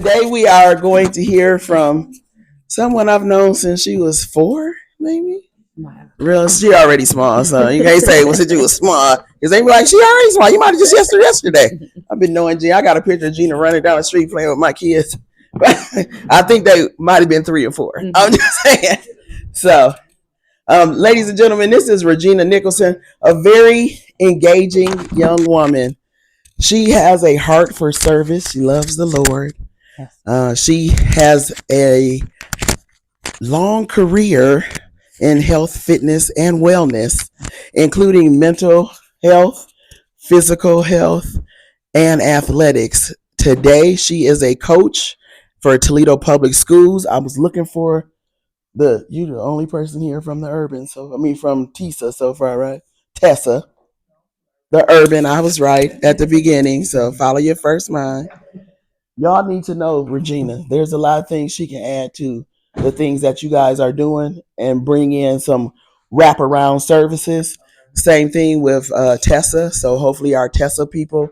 Today we are going to hear from someone I've known since she was 4, maybe. Real, she already small, so you can't say well since you was small because they be like she already small. You might have just yesterday. I've been knowing Gina. I got a picture of Gina running down the street playing with my kids. I think they might have been 3 or 4. Mm-hmm. I'm just saying. So, ladies and gentlemen, this is Regina Nicholson, a very engaging young woman. She has a heart for service. She loves the Lord. She has a long career in health, fitness, and wellness, including mental health, physical health, and athletics. Today, she is a coach for Toledo Public Schools. I was looking for you're the only person here from the urban, from TESA so far, right? Tessa. The urban, I was right at the beginning, so follow your first mind. Y'all need to know Regina. There's a lot of things she can add to the things that you guys are doing and bring in some wraparound services. Same thing with Tessa. So hopefully our Tessa people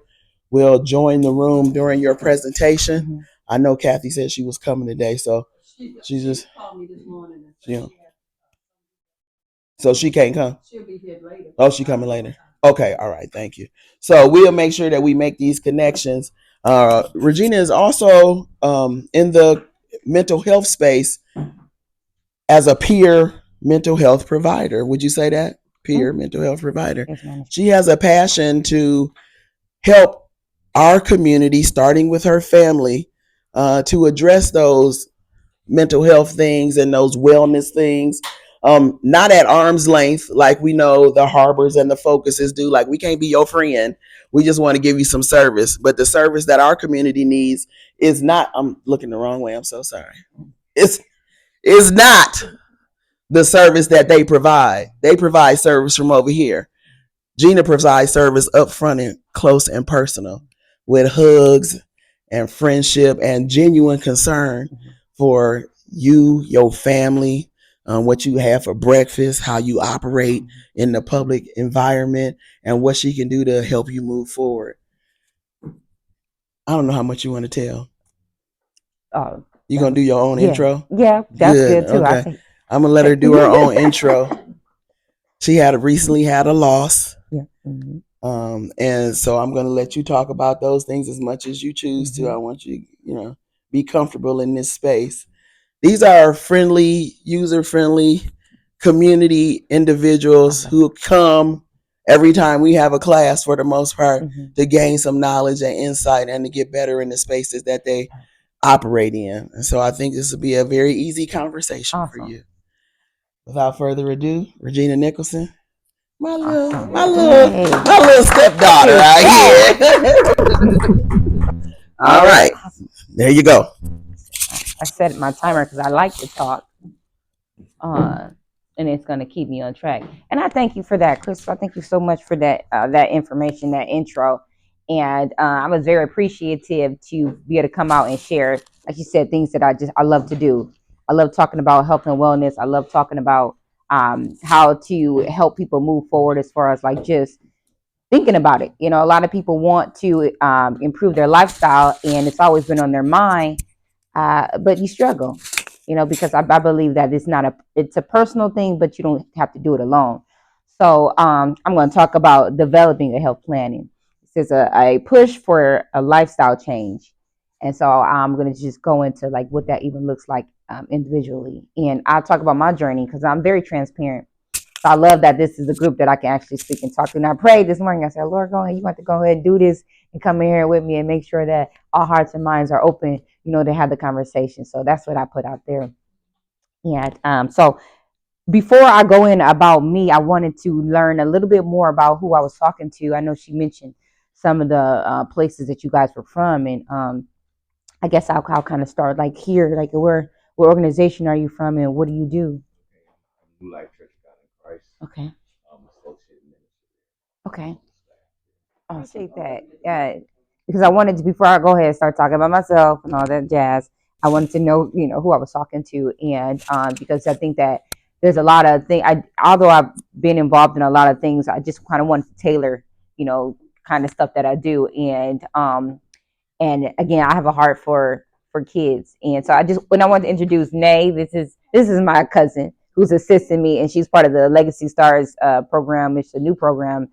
will join the room during your presentation. Mm-hmm. I know Kathy said she was coming today, so she just called me this morning. So she can't come? She'll be here later. Oh, she coming later. Okay, all right, thank you. So we'll make sure that we make these connections. Regina is also in the mental health space as a peer mental health provider. Would you say that? Peer mental health provider. She has a passion to help our community, starting with her family, to address those mental health things and those wellness things. Not at arm's length, like we know the harbors and the focuses do. Like we can't be your friend. We just want to give you some service. But the service that our community needs is not, I'm looking the wrong way. I'm so sorry. It's not the service that they provide. They provide service from over here. Gina provides service up front and close and personal with hugs and friendship and genuine concern for you, your family, what you have for breakfast, how you operate in the public environment, and what she can do to help you move forward. I don't know how much you want to tell. You gonna do your own intro? Yeah, that's good too. Okay. I'm gonna let her do her own intro. She recently had a loss. Yeah. Mm-hmm. And so I'm gonna let you talk about those things as much as you choose to. I want you, be comfortable in this space. These are friendly, user-friendly community individuals who come every time we have a class for the most part to gain some knowledge and insight and to get better in the spaces that they operate in. And so I think this will be a very easy conversation for you. Without further ado, Regina Nicholson, my little stepdaughter out here. All right, there you go. I set my timer because I like to talk, and it's going to keep me on track. And I thank you for that, Chris. I thank you so much for that that information, that intro. And I was very appreciative to be able to come out and share, like you said, things that I love to do. I love talking about health and wellness. I love talking about how to help people move forward as far as like just thinking about it. A lot of people want to improve their lifestyle, and it's always been on their mind. But you struggle, because I believe that it's a personal thing, but you don't have to do it alone. So I'm going to talk about developing a health planning. This is a push for a lifestyle change. And so I'm going to just go into like what that even looks like individually. And I'll talk about my journey because I'm very transparent. So I love that this is a group that I can actually speak and talk to. And I prayed this morning. I said, Lord, go ahead. You want to go ahead and do this and come in here with me and make sure that our hearts and minds are open, to have the conversation. So that's what I put out there. And so before I go in about me, I wanted to learn a little bit more about who I was talking to. I know she mentioned some of the places that you guys were from. And I guess I'll kind of start like here, like what organization are you from and what do you do? New Life Church of God in Christ. Okay. Associate minister. Okay. I appreciate that. Because I wanted to, before I go ahead and start talking about myself and all that jazz, I wanted to know, who I was talking to. And because I think that there's a lot of things, although I've been involved in a lot of things, I just kind of wanted to tailor, kind of stuff that I do. And again, I have a heart for for kids. And so when I want to introduce Nay, this is my cousin who's assisting me, and she's part of the Legacy Stars program. It's a new program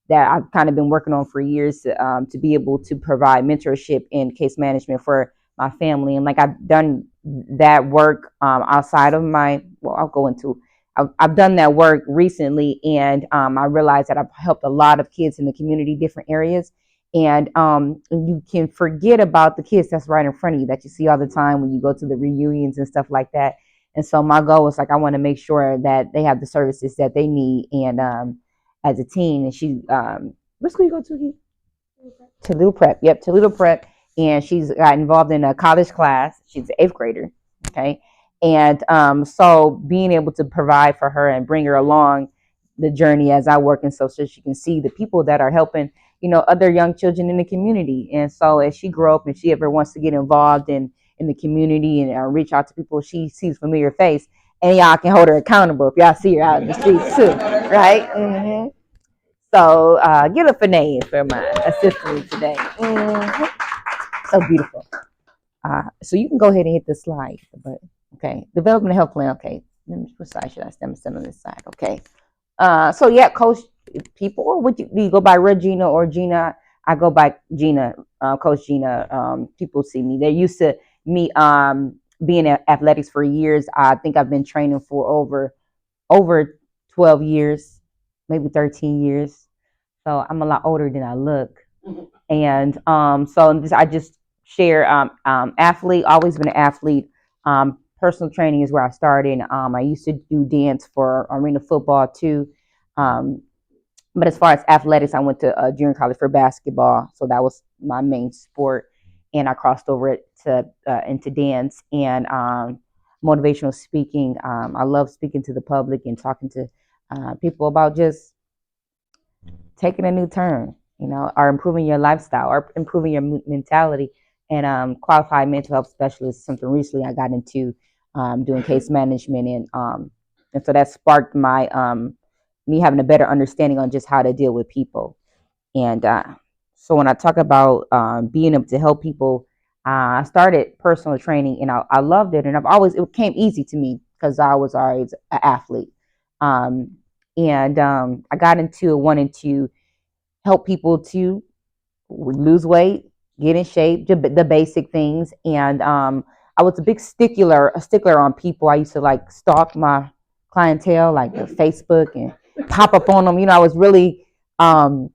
that I've kind of been working on for years to be able to provide mentorship and case management for my family. And like I've done that work outside of I've done that work recently, and I realized that I've helped a lot of kids in the community, different areas. And you can forget about the kids that's right in front of you that you see all the time when you go to the reunions and stuff like that. And so my goal is like I want to make sure that they have the services that they need. And as a teen, and she, what school you go to here? Toledo Prep. Yep, Toledo Prep. And she's got involved in a college class. She's an 8th grader. Okay. And so being able to provide for her and bring her along the journey as I work, and so she can see the people that are helping, other young children in the community. And so as she grow up and she ever wants to get involved in the community and reach out to people, she sees a familiar face, and y'all can hold her accountable if y'all see her out in the streets too, right? Mm-hmm. So give it for Nay for my assistant today. Mm-hmm. So beautiful. So you can go ahead and hit the slide, but okay, development health plan. Okay, what side should I stand on this side? Okay. So yeah, coach people, or would you go by Regina or Gina? I go by Gina, Coach Gina. People see me. They're used to me being in athletics for years. I think I've been training for over 12 years, maybe 13 years. So I'm a lot older than I look. And so I just share athlete, always been an athlete. Personal training is where I started. I used to do dance for arena football too. But as far as athletics, I went to junior college for basketball. So that was my main sport. And I crossed over into dance and motivational speaking. I love speaking to the public and talking to people about just taking a new turn, or improving your lifestyle or improving your mentality. And qualified mental health specialist, something recently I got into doing case management, and so that sparked my me having a better understanding on just how to deal with people. And so when I talk about being able to help people, I started personal training, and I loved it, and it came easy to me because I was always an athlete. And I got into wanting to help people to lose weight, get in shape, the basic things. And I was a stickler on people. I used to like stalk my clientele, like their Facebook, and pop up on them. I was really, yeah,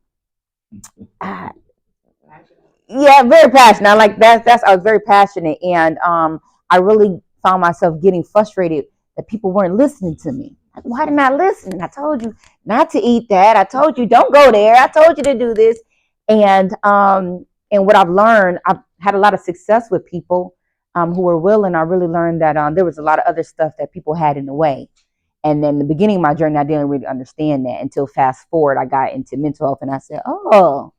very passionate. I like that. I was very passionate, and I really found myself getting frustrated that people weren't listening to me. Like, why did not listen? I told you not to eat that. I told you don't go there. I told you to do this. And what I've learned, I've had a lot of success with people who were willing. I really learned that there was a lot of other stuff that people had in the way. And then the beginning of my journey, I didn't really understand that until fast forward, I got into mental health, and I said, oh,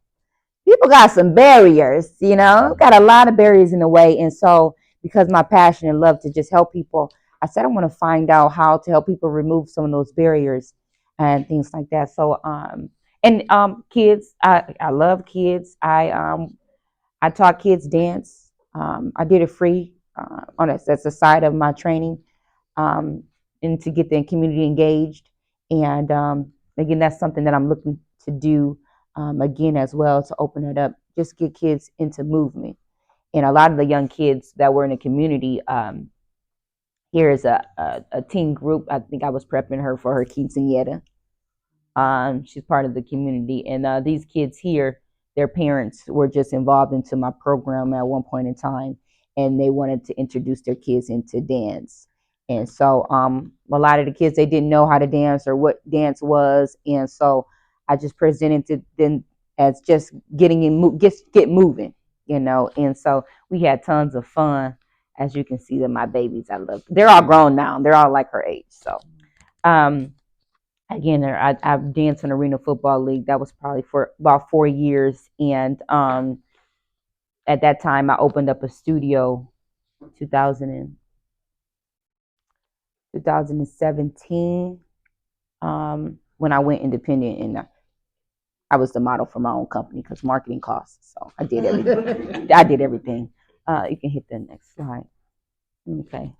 people got some barriers, got a lot of barriers in the way. And so because my passion and love to just help people, I said I want to find out how to help people remove some of those barriers and things like that. So kids, I love kids. I taught kids dance. I did it free that's a side of my training, and to get the community engaged. And again, that's something that I'm looking to do again as well, to open it up, just get kids into movement. And a lot of the young kids that were in the community, here is a teen group. I think I was prepping her for her quinceañera. She's part of the community, and these kids here, their parents were just involved into my program at one point in time, and they wanted to introduce their kids into dance. And so a lot of the kids, they didn't know how to dance or what dance was, and so I just presented to them as just getting in, get moving, And so we had tons of fun. As you can see, that my babies, I love. They're all grown now. They're all like her age. So, again, I've danced in Arena Football League. That was probably for about 4 years, and at that time, I opened up a studio, 2017, when I went independent, and I was the model for my own company because marketing costs. So I did everything. You can hit the next slide. Okay.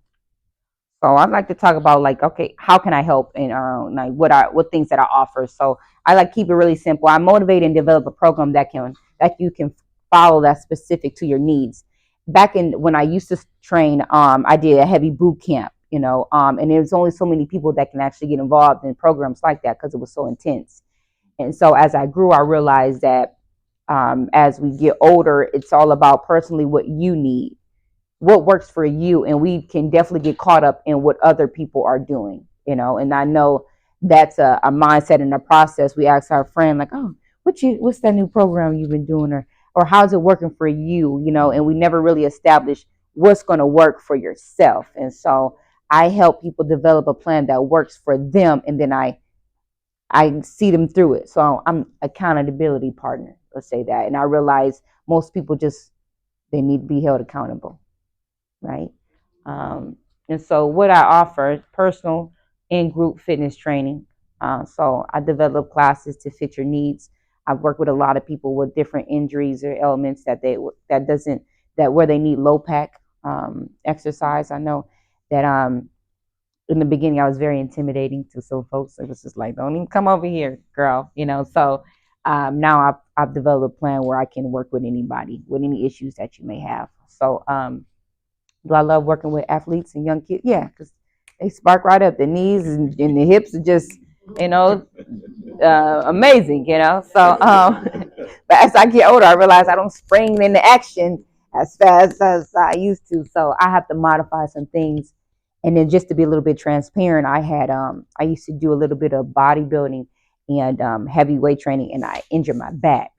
So I'd like to talk about like, okay, how can I help in our own, like what things that I offer. So I like keep it really simple. I motivate and develop a program that you can follow that's specific to your needs. Back in when I used to train, I did a heavy boot camp, and there's only so many people that can actually get involved in programs like that because it was so intense. And so as I grew, I realized that as we get older, it's all about personally what you need, what works for you, and we can definitely get caught up in what other people are doing, and I know that's a mindset and a process. We ask our friend like, oh, what's that new program you've been doing, or how's it working for you, and we never really establish what's going to work for yourself. And so I help people develop a plan that works for them, and then I see them through it. So I'm accountability partner, let's say that. And I realize most people just, they need to be held accountable, right? And so what I offer is personal and group fitness training. So I develop classes to fit your needs. I've worked with a lot of people with different injuries or ailments that where they need low pack exercise. I know that in the beginning I was very intimidating to some folks. It was just like, don't even come over here, girl. So now I've developed a plan where I can work with anybody with any issues that you may have. So do I love working with athletes and young kids? Yeah, because they spark right up. The knees and the hips are just, you know, amazing. So, but as I get older, I realize I don't spring into action as fast as I used to. So I have to modify some things. And then just to be a little bit transparent, I used to do a little bit of bodybuilding and heavy weight training, and I injured my back.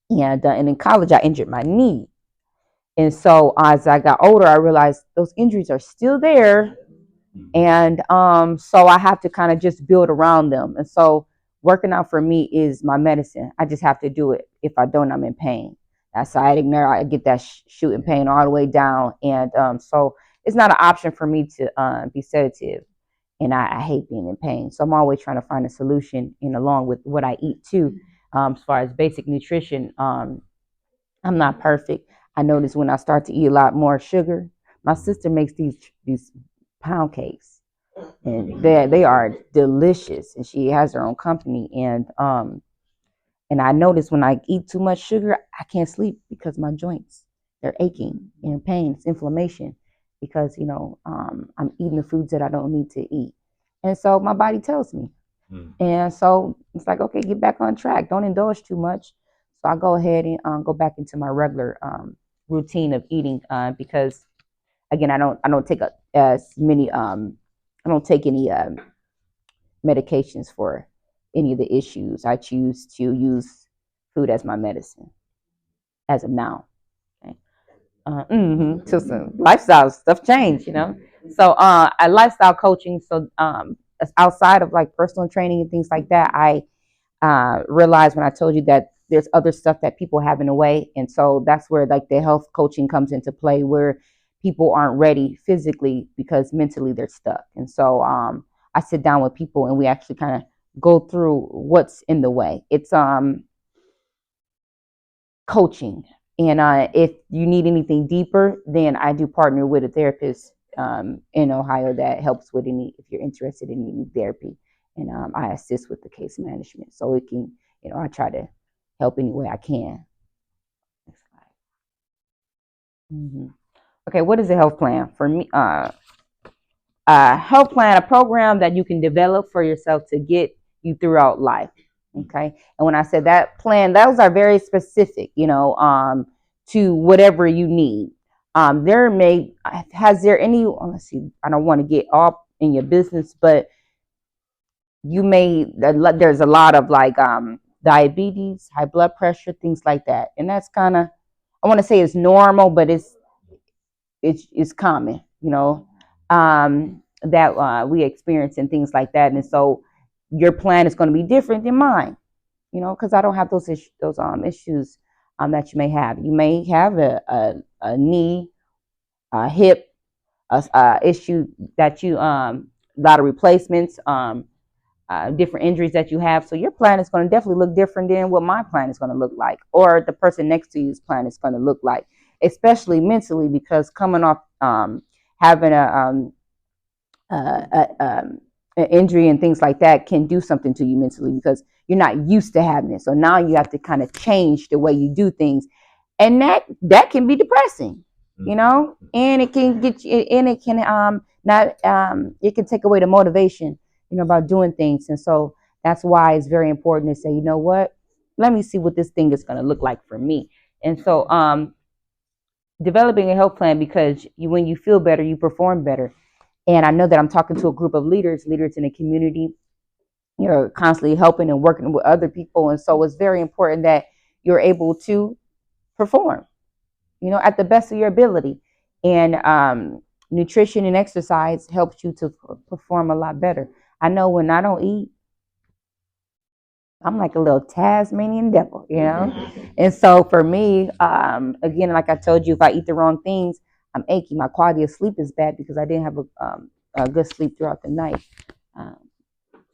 And in college, I injured my knee. And so as I got older, I realized those injuries are still there. And so I have to kind of just build around them. And so working out for me is my medicine. I just have to do it. If I don't, I'm in pain. That's sciatic nerve. I get that shooting pain all the way down. And so it's not an option for me to be sedative. And I hate being in pain. So I'm always trying to find a solution, and along with what I eat too, as far as basic nutrition. I'm not perfect. I notice when I start to eat a lot more sugar, my sister makes these pound cakes, and they are delicious. And she has her own company, and I notice when I eat too much sugar, I can't sleep because my joints, they're aching and pain, it's inflammation, because I'm eating the foods that I don't need to eat, and so my body tells me. And so it's like, okay, get back on track. Don't indulge too much. So I go ahead and go back into my regular routine of eating, because again, I don't take as many I don't take any medications for any of the issues. I choose to use food as my medicine as of now. Okay. So some lifestyle stuff changed. So I lifestyle coaching. So outside of like personal training and things like that, I realized when I told you that there's other stuff that people have in a way. And so that's where like the health coaching comes into play, where people aren't ready physically because mentally they're stuck. And so I sit down with people and we actually kind of go through what's in the way. It's coaching. And if you need anything deeper, then I do partner with a therapist in Ohio that helps with if you're interested in any therapy. And I assist with the case management. So it can, I try to help any way I can. Next slide. Okay, what is a health plan? For me, a health plan, a program that you can develop for yourself to get you throughout life. Okay. And when I said that plan, those are very specific, to whatever you need. Has there any, let's see, I don't want to get off in your business, but there's a lot of like diabetes, high blood pressure, things like that. And that's kind of, I want to say it's normal, but it's common, that we experience and things like that. And so your plan is going to be different than mine, because I don't have those issues that you may have. You may have a knee, a hip, issue that a lot of replacements, different injuries that you have. So your plan is going to definitely look different than what my plan is going to look like, or the person next to you's plan is going to look like. especially mentally, because coming off having an injury and things like that can do something to you mentally because you're not used to having it. So now you have to kind of change the way you do things, and that can be depressing, and it can get you, and it can not it can take away the motivation, about doing things. And so that's why it's very important to say, you know what, let me see what this thing is going to look like for me. And so developing a health plan, because when you feel better, you perform better. And I know that I'm talking to a group of leaders in the community, constantly helping and working with other people. And so it's very important that you're able to perform, at the best of your ability. And nutrition and exercise helps you to perform a lot better. I know when I don't eat, I'm like a little Tasmanian devil, And so for me, again, like I told you, if I eat the wrong things, I'm achy. My quality of sleep is bad because I didn't have a good sleep throughout the night. Um,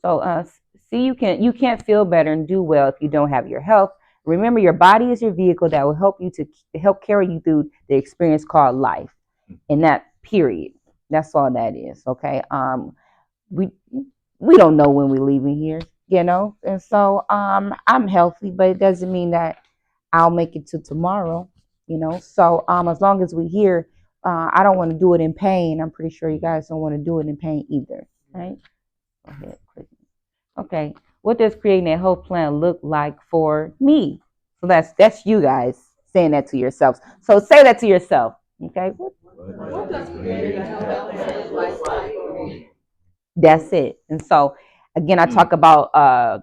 so see, you can't feel better and do well if you don't have your health. Remember, your body is your vehicle that will help you to help carry you through the experience called life. And that period, that's all that is. Okay. We don't know when we're leaving here, and so I'm healthy, but it doesn't mean that I'll make it to tomorrow, So as long as we're here, I don't want to do it in pain. I'm pretty sure you guys don't want to do it in pain either, right? Go ahead, click. Okay, what does creating a health plan look like for me? So that's you guys saying that to yourselves. So say that to yourself. Okay. What does creating a health plan look like for me? That's it. And so again, I talk about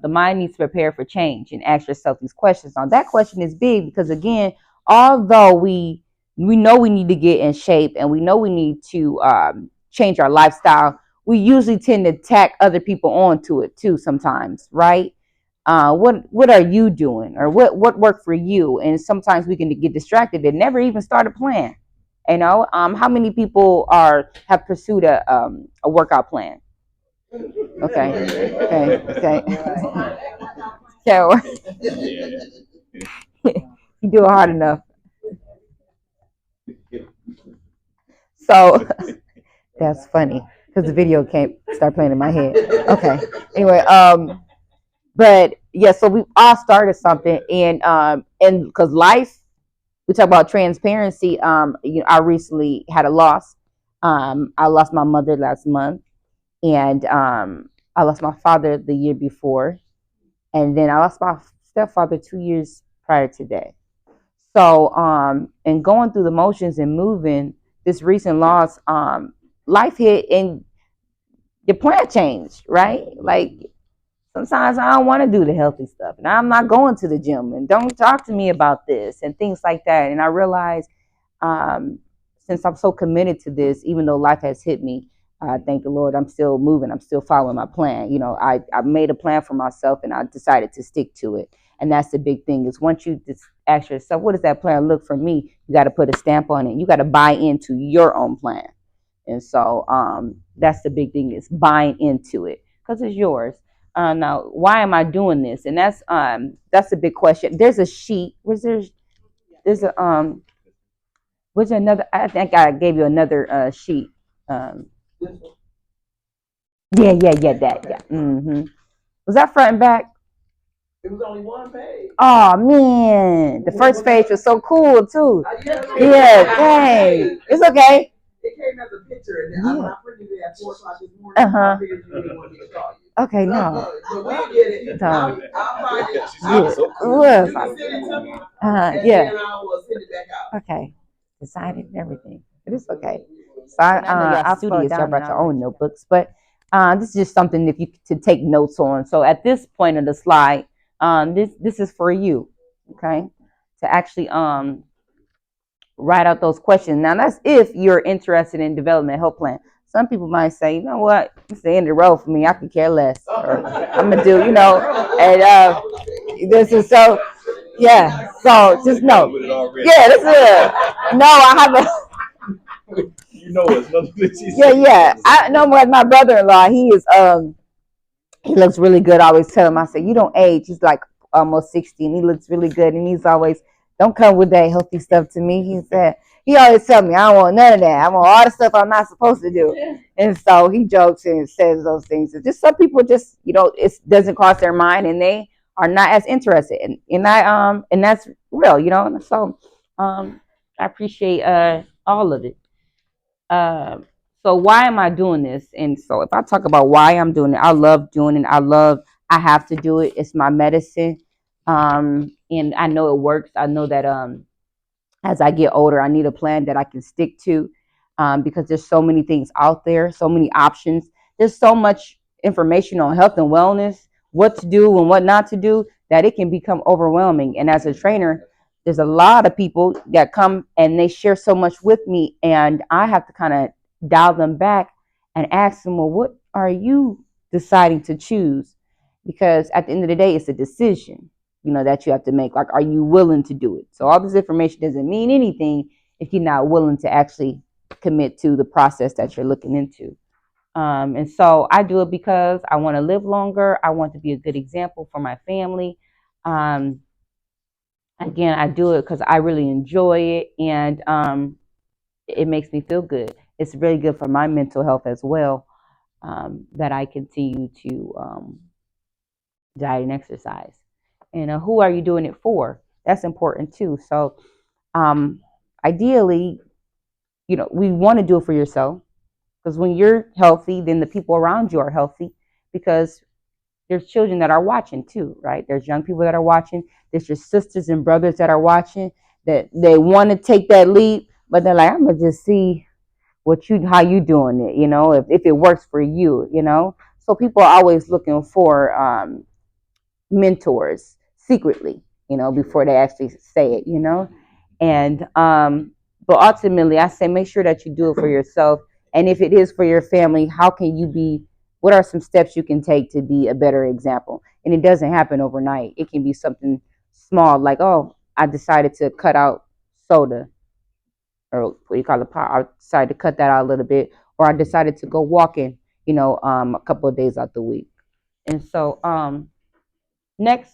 the mind needs to prepare for change and ask yourself these questions. Now that question is big because again, although we know we need to get in shape and we know we need to change our lifestyle, we usually tend to tack other people onto it too sometimes, right? What are you doing, or what worked for you? And sometimes we can get distracted and never even start a plan. How many people have pursued a workout plan? Okay. So you do it hard enough. So that's funny because the video can't start playing in my head. Okay. Anyway, but yeah, so we all started something, and because life, we talk about transparency. I recently had a loss. I lost my mother last month, and I lost my father the year before, and then I lost my stepfather 2 years prior to that. So, and going through the motions and moving this recent loss, life hit and your plan changed, right? Like sometimes I don't want to do the healthy stuff, and I'm not going to the gym, and don't talk to me about this and things like that. And I realized, since I'm so committed to this, even though life has hit me, thank the Lord, I'm still moving. I'm still following my plan. I made a plan for myself, and I decided to stick to it. And that's the big thing is once you just ask yourself, what does that plan look for me? You got to put a stamp on it. You got to buy into your own plan. And so that's the big thing is buying into it because it's yours. Now, why am I doing this? And that's a big question. There's a sheet. There's another? I think I gave you another sheet. Um, yeah, that, yeah. Was that front and back? It was only one page. Oh man, the first page was so cool too. Yeah, dang. It's okay. It came as a picture, and I printed it at 4:00 this morning. I figured you didn't want me to call you. Okay, no. But we get it. I'll find it. Yeah. You can send it to me. And Yeah. then I will send it back out. Okay. Decided and everything. But it's okay. So I'll studious, y'all brought your own notebooks, but this is just something if you to take notes on. So at this point of the slide, this is for you, okay, to actually write out those questions. Now that's if you're interested in developing a health plan. Some people might say, you know what, it's the end of the road for me. I could care less. Or I'm gonna do, and this is so, yeah. So just know, yeah, this is no. I have a. Yeah. I know my brother-in-law. He is he looks really good. I always tell him, I say, you don't age. He's like almost 60, and he looks really good, and he's always Don't come with that healthy stuff to me. He said, he always tell me, I don't want none of that. I want all the stuff I'm not supposed to do. And so he jokes and says those things. It's just some people just, it doesn't cross their mind and they are not as interested. And that's real, And so I appreciate all of it. So why am I doing this? And so if I talk about why I'm doing it, I love doing it. I have to do it. It's my medicine. And I know it works. I know that as I get older, I need a plan that I can stick to, because there's so many things out there, so many options. There's so much information on health and wellness, what to do and what not to do, that it can become overwhelming. And as a trainer, there's a lot of people that come and they share so much with me, and I have to kind of dial them back and ask them, well, what are you deciding to choose? Because at the end of the day, it's a decision that you have to make. Like, are you willing to do it? So all this information doesn't mean anything if you're not willing to actually commit to the process that you're looking into. And so I do it because I want to live longer. I want to be a good example for my family. Again, I do it because I really enjoy it, and it makes me feel good. It's really good for my mental health as well, that I continue to diet and exercise. And who are you doing it for? That's important too. So ideally, we want to do it for yourself, because when you're healthy, then the people around you are healthy, because there's children that are watching too, right? There's young people that are watching. There's your sisters and brothers that are watching, that they want to take that leap, but they're like, I'm gonna just see how you doing it, if it works for you, So people are always looking for mentors secretly, before they actually say it. And but ultimately I say make sure that you do it for yourself. And if it is for your family, what are some steps you can take to be a better example? And it doesn't happen overnight. It can be something small, like, oh, I decided to cut out soda, or what do you call it, pop. I decided to cut that out a little bit, or I decided to go walking, a couple of days out the week. And so next,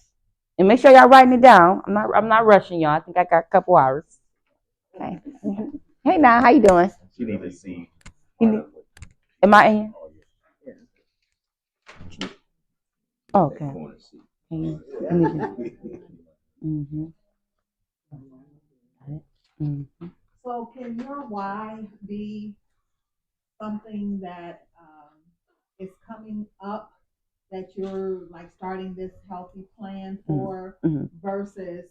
and make sure y'all writing it down. I'm not rushing y'all. I think I got a couple hours. Okay. Hey, now, how you doing? You need to see. Am I in? Oh, okay. Mm-hmm. Mm-hmm. So can your why be something that is coming up that you're like starting this healthy plan for, Mm-hmm. versus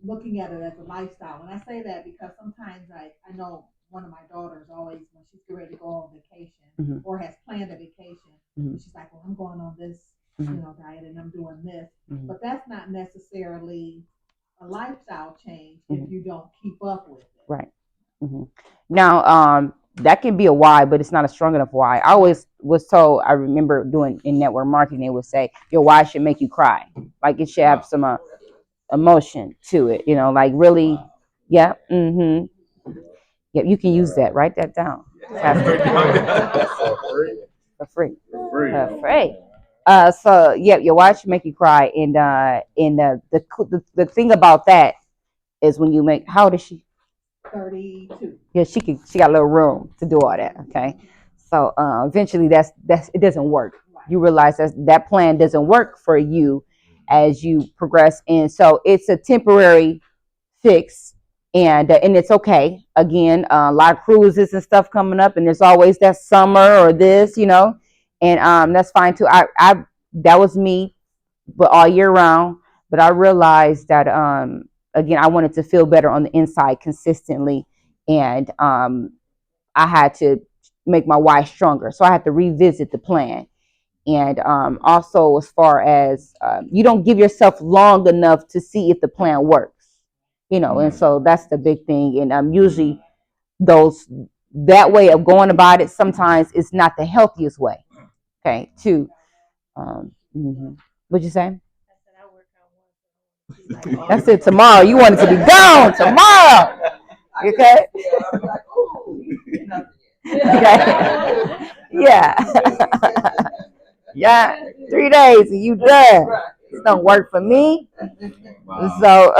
looking at it as a lifestyle? And I say that because sometimes I know one of my daughters always, when she's getting ready to go on vacation, Mm-hmm. or has planned a vacation, Mm-hmm. she's like, well, I'm going on this, diet, and I'm doing this. Mm-hmm. But that's not necessarily a lifestyle change Mm-hmm. if you don't keep up with it. Right. Mm-hmm. Now, that can be a why, but it's not a strong enough why. I always was told, I remember doing in network marketing, they would say your why should make you cry. Like, it should have some emotion to it, like really. Yeah. Mm-hmm. Yeah, you can use that. Write that down. For free. For free. So yeah, your why should make you cry, and the thing about that is when you make, how old is she? 32. Yeah, she got a little room to do all that. Okay, so eventually that's it doesn't work. You realize that plan doesn't work for you as you progress, and so it's a temporary fix, and it's okay. Again, a lot of cruises and stuff coming up, and there's always that summer or this, and that's fine too. I that was me, but all year round. But I realized that again, I wanted to feel better on the inside consistently, and I had to make my why stronger. So I had to revisit the plan. And also, as far as you don't give yourself long enough to see if the plan works, and so that's the big thing. And usually that way of going about it sometimes is not the healthiest way. Okay, too. What'd you say? That's it. Tomorrow. You want it to be gone tomorrow. Okay. Okay. Yeah. Yeah. 3 days and you done. This don't work for me. Wow. So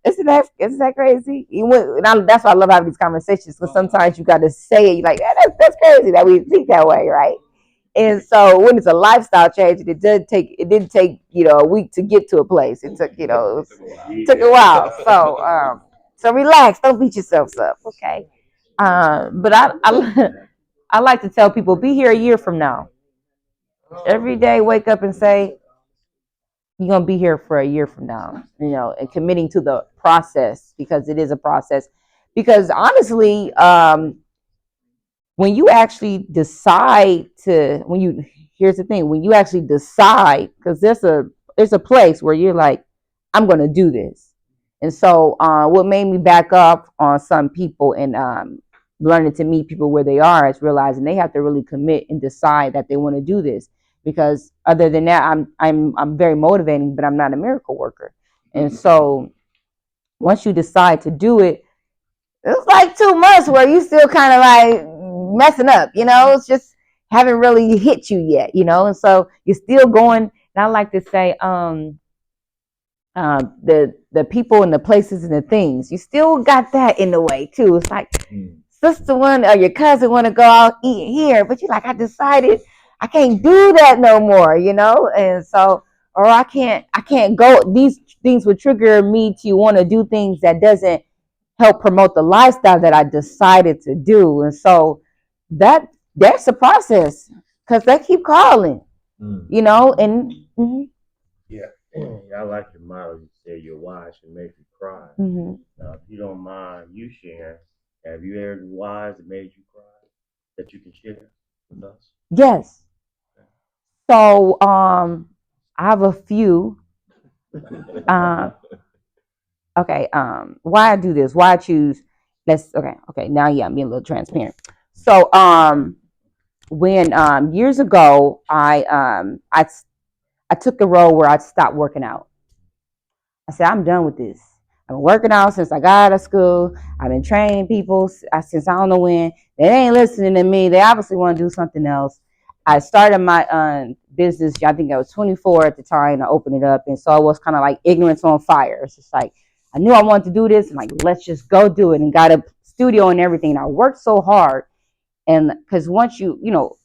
isn't that crazy? That's why I love having these conversations, because sometimes you got to say it. You're like, yeah, that's crazy that we think that way, right? And so when it's a lifestyle change, it didn't take a week to get to a place. It took it took a while. So relax, don't beat yourselves up, okay? But I like to tell people, be here a year from now. Every day, wake up and say, you're gonna be here for a year from now, and committing to the process, because it is a process. Because honestly, when you actually decide to, here's the thing, when you actually decide, because there's a place where you're like, I'm gonna do this. And so, what made me back up on some people and learning to meet people where they are is realizing they have to really commit and decide that they want to do this. Because other than that, I'm very motivating, but I'm not a miracle worker. And so, once you decide to do it, it's like 2 months where you still kind of like messing up, it's just haven't really hit you yet, and so you're still going. And I like to say, the people and the places and the things, you still got that in the way too. It's like sister one or your cousin want to go out eat here, but you're like, I decided I can't do that no more, and so, or I can't go. These things would trigger me to want to do things that doesn't help promote the lifestyle that I decided to do. And so that's a process, because they keep calling, and Yeah, I like your motto. You say your why should make you cry. If you don't mind you sharing, have you ever wise that made you cry that you can share with us? yes. So I have a few. Okay, why I do this, why I choose. Okay, now, yeah, I'm being a little transparent. So when years ago, I took the road where I stopped working out. I said, I'm done with this. I've been working out since I got out of school. I've been training people since I don't know when. They ain't listening to me. They obviously want to do something else. I started my business. I think I was 24 at the time. I opened it up, and so it was kind of like ignorance on fire. It's just like I knew I wanted to do this, and like, let's just go do it. And got a studio and everything. And I worked so hard, and because once you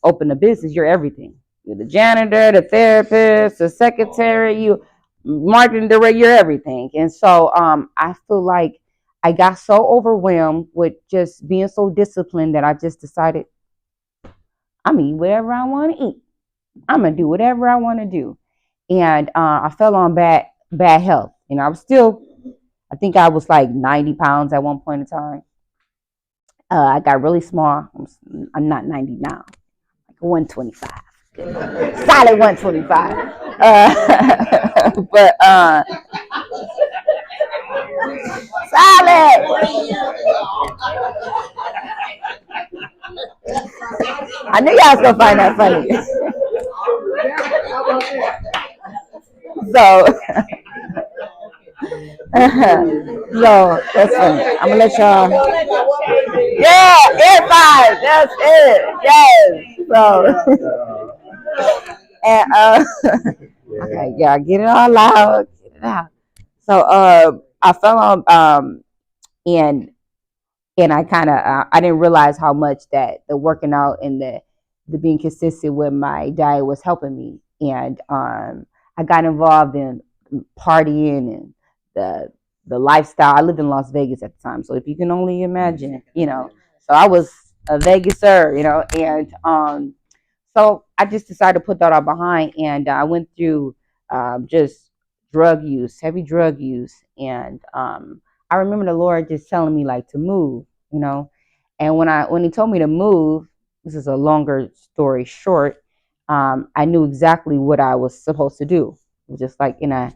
open a business, you're everything. You're the janitor, the therapist, the secretary, you marketing director, you're everything. And so I feel like I got so overwhelmed with just being so disciplined that I just decided I'm gonna eat whatever I want to eat. I'm gonna do whatever I want to do. And I fell on bad health. I think I was like 90 pounds at one point in time. I got really small. I'm not 90 now, like 125. Solid 125. But solid. I knew y'all was gonna find that funny. So, so that's funny. I'm gonna let y'all. Yeah, air five. That's it. Yes. So, and okay, yeah, get it all out. Get it out. So, I fell on and I kind of I didn't realize how much that the working out and the being consistent with my diet was helping me. And I got involved in partying and the lifestyle. I lived in Las Vegas at the time, so if you can only imagine, so I was a Vegaser, and so I just decided to put that all behind, and I went through just heavy drug use, and I remember the Lord just telling me like to move, and when He told me to move, this is a longer story short. I knew exactly what I was supposed to do. It was just like and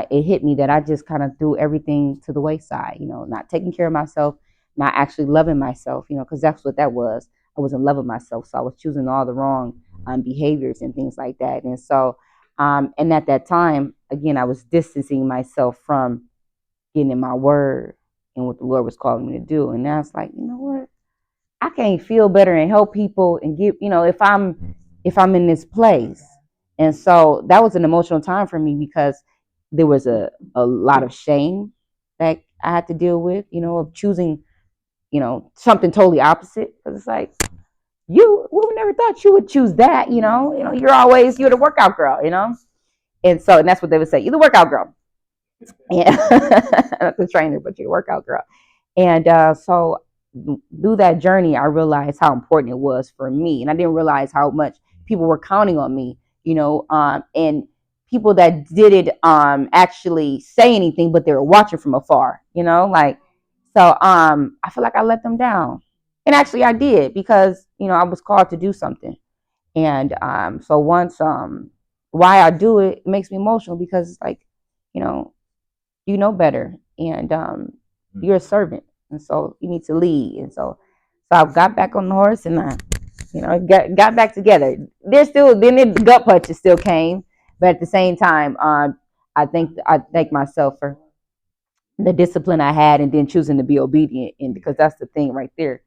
it hit me that I just kind of threw everything to the wayside, not taking care of myself, not actually loving myself, because that's what that was. I wasn't loving myself, so I was choosing all the wrong behaviors and things like that. And so, and at that time, again, I was distancing myself from getting in my word and what the Lord was calling me to do. And now it's like, you know what? I can't feel better and help people and give, if I'm in this place. And so that was an emotional time for me because there was a lot of shame that I had to deal with, of choosing, something totally opposite. Because it's like, we never thought you would choose that, you're the workout girl, and that's what they would say, you're the workout girl. Yeah. Not the trainer, but you're the workout girl. And so through that journey, I realized how important it was for me, and I didn't realize how much people were counting on me, and people that didn't actually say anything, but they were watching from afar, like. So I feel like I let them down, and actually I did, because I was called to do something, and so once why I do it, it makes me emotional, because it's like, you know better, and you're a servant, and so you need to lead, and so I got back on the horse, and I got back together. There's still, then the gut punches still came, but at the same time, I thank myself for the discipline I had, and then choosing to be obedient, and because that's the thing right there.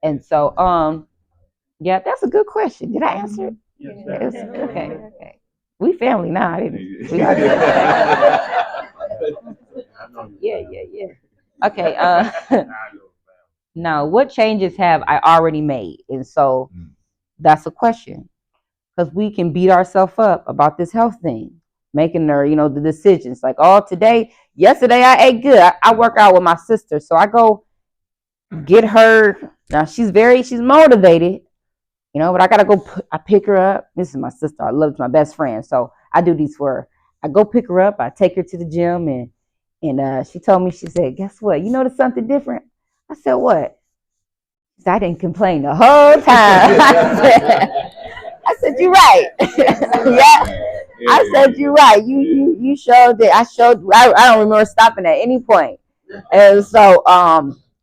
And so yeah, that's a good question. Did I answer it? Yes. Okay. We family now. I didn't. Yeah. Okay. Now, what changes have I already made? And so that's a question, because we can beat ourselves up about this health thing, making the decisions like, oh, yesterday I ate good. I work out with my sister, so I go get her. Now she's motivated, but I gotta go. I pick her up. This is my sister. I love my best friend, so I do these for her. I go pick her up. I take her to the gym, and she told me, she said, "Guess what? You notice something different?" I said, "What?" She said, "I didn't complain the whole time." I said, "You're right." Yeah. I said, "You're right. You showed that. I don't remember stopping at any point." And so,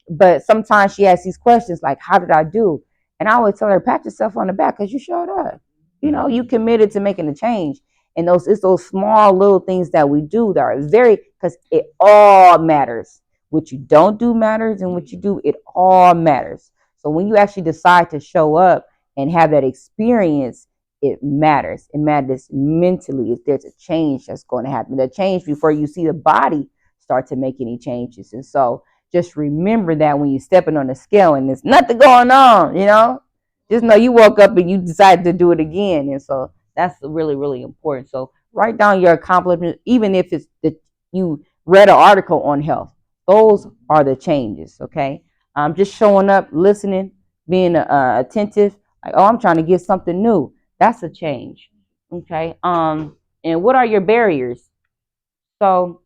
but sometimes she asks these questions like, "How did I do?" And I always tell her, "Pat yourself on the back, because you showed up. You committed to making a change." And it's those small little things that we do that are because it all matters. What you don't do matters, and what you do, it all matters. So when you actually decide to show up and have that experience, it matters. It matters mentally. If there's a change that's going to happen, that change before you see the body start to make any changes. And so just remember that when you're stepping on the scale and there's nothing going on, just know you woke up and you decided to do it again. And so that's really, really important. So write down your accomplishments, even if it's that you read an article on health. Those are the changes, okay? Just showing up, listening, being attentive. Like, oh, I'm trying to get something new. That's a change, okay? And what are your barriers? So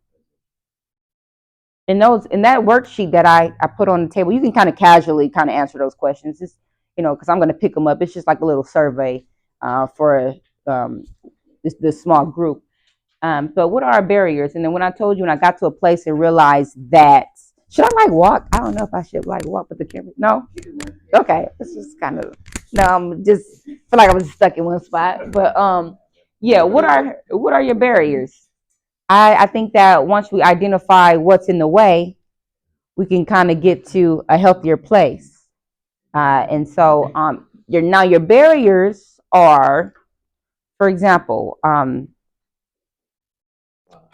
in that worksheet that I put on the table, you can kind of casually kind of answer those questions. Just because I'm going to pick them up. It's just like a little survey for this small group. But what are our barriers? And then when I told you, when I got to a place and realized that, should I walk? I don't know if I should walk with the camera. No? Okay. It's just kind of, no, I'm just feel like I was stuck in one spot. But yeah, what are your barriers? I think that once we identify what's in the way, we can kind of get to a healthier place. And so your barriers are, for example,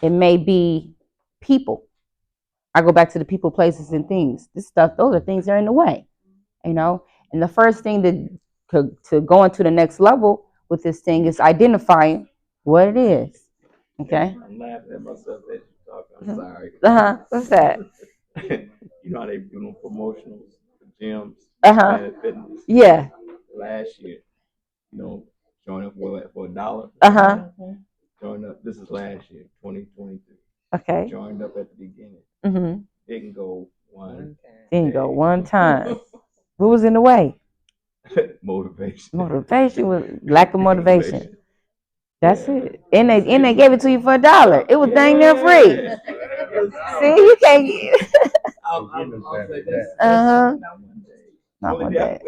it may be people. I go back to the people, places, and things. This stuff, those are things that are in the way, And the first thing to go into the next level with this thing is identifying what it is. Okay. I'm laughing at myself as you talk. I'm sorry. What's that? You know how they do them promotionals for gyms, Planet Fitness. Yeah. Last year, join up for $1. Joined up. This is last year, 2023. Okay. Joined up at the beginning. Didn't go one. Didn't go one time. What was in the way? Motivation. Motivation was lack of motivation. That's it. And they gave it to you for $1. It was dang near free. See, you can't get. Not one day.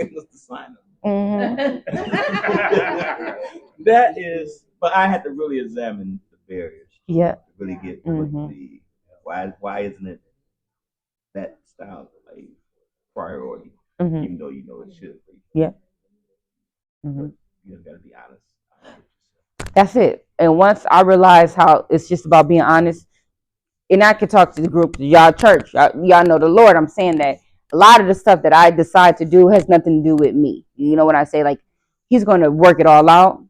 That is, but I had to really examine the barriers. Yeah. To really get the why isn't it that style of life priority, even though it should be. Yeah. You got to be honest. That's it. And once I realized how it's just about being honest, and I can talk to the group, y'all church, y'all know the Lord. I'm saying that a lot of the stuff that I decide to do has nothing to do with me. You know what I say? Like, He's going to work it all out.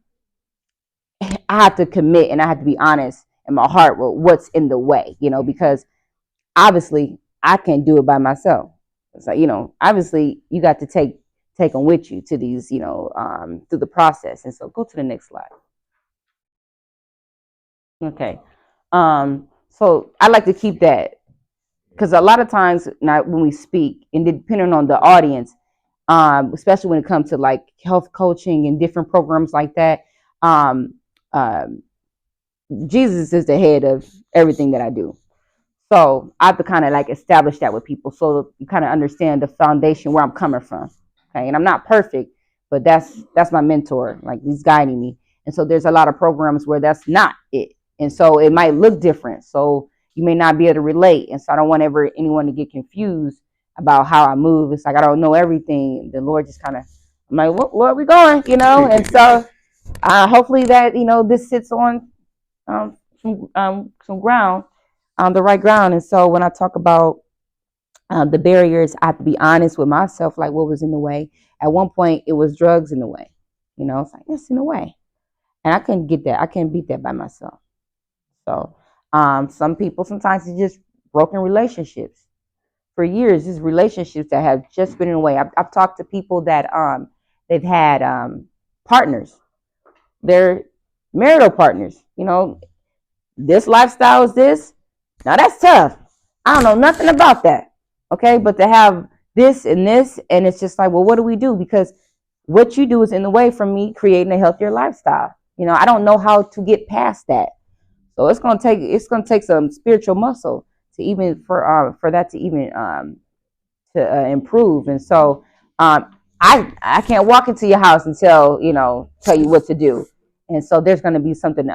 I have to commit and I have to be honest in my heart with what's in the way, because obviously I can't do it by myself. It's like, obviously you got to take them with you to these, through the process. And so go to the next slide. Okay. So I like to keep that, because a lot of times now when we speak, and depending on the audience, especially when it comes to like health coaching and different programs like that, Jesus is the head of everything that I do. So I have to kind of like establish that with people, so you kind of understand the foundation where I'm coming from. Okay, and I'm not perfect, but that's my mentor. Like, he's guiding me, and so there's a lot of programs where that's not it, and so it might look different. So you may not be able to relate, and so I don't want anyone to get confused about how I move. It's like I don't know everything. The Lord just kind of, I'm like, where are we going? And so hopefully that this sits on some ground, the right ground. And so when I talk about the barriers, I have to be honest with myself, like what was in the way. At one point, it was drugs in the way. It's like, it's in the way, and I couldn't get that. I can't beat that by myself. So some people, sometimes it's just broken relationships. For years, these relationships that have just been in the way. I've talked to people that they've had partners. They're marital partners. This lifestyle is this. Now that's tough. I don't know nothing about that. Okay, but to have this, and it's just like, well, what do we do? Because what you do is in the way from me creating a healthier lifestyle. I don't know how to get past that. So it's gonna take some spiritual muscle to even for that to even to improve. And so I can't walk into your house and tell you what to do. And so there's gonna be something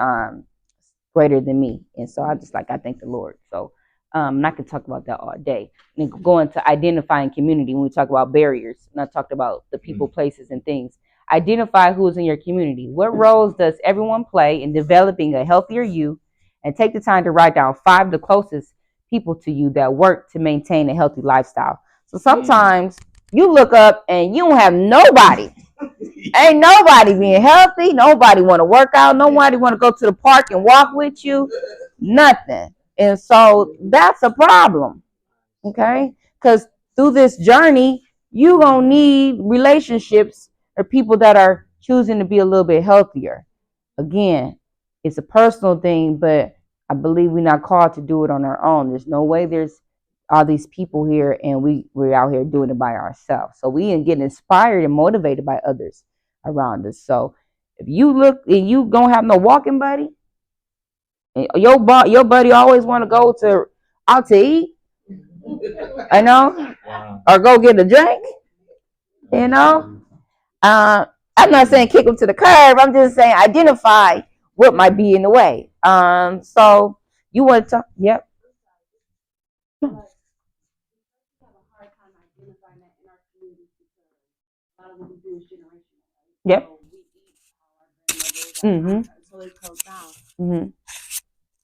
greater than me. And so I thank the Lord. So and I could talk about that all day. And going to identifying community, when we talk about barriers, and I talked about the people, places, and things. Identify who is in your community. What roles does everyone play in developing a healthier you? And take the time to write down 5 of the closest people to you that work to maintain a healthy lifestyle. So sometimes you look up and you don't have nobody. Ain't nobody being healthy. Nobody want to work out. Nobody want to go to the park and walk with you. Nothing. And so that's a problem. Okay? Because through this journey, you going to need relationships or people that are choosing to be a little bit healthier. Again, it's a personal thing, but I believe we're not called to do it on our own. There's no way there's all these people here and we're out here doing it by ourselves. So we ain't getting inspired and motivated by others around us. So if you look and you don't have no walking buddy, and your buddy always want to go out to eat, or go get a drink, I'm not saying kick them to the curb. I'm just saying identify what might be in the way. So you want to, yep. Yep. So it goes down. Mm-hmm.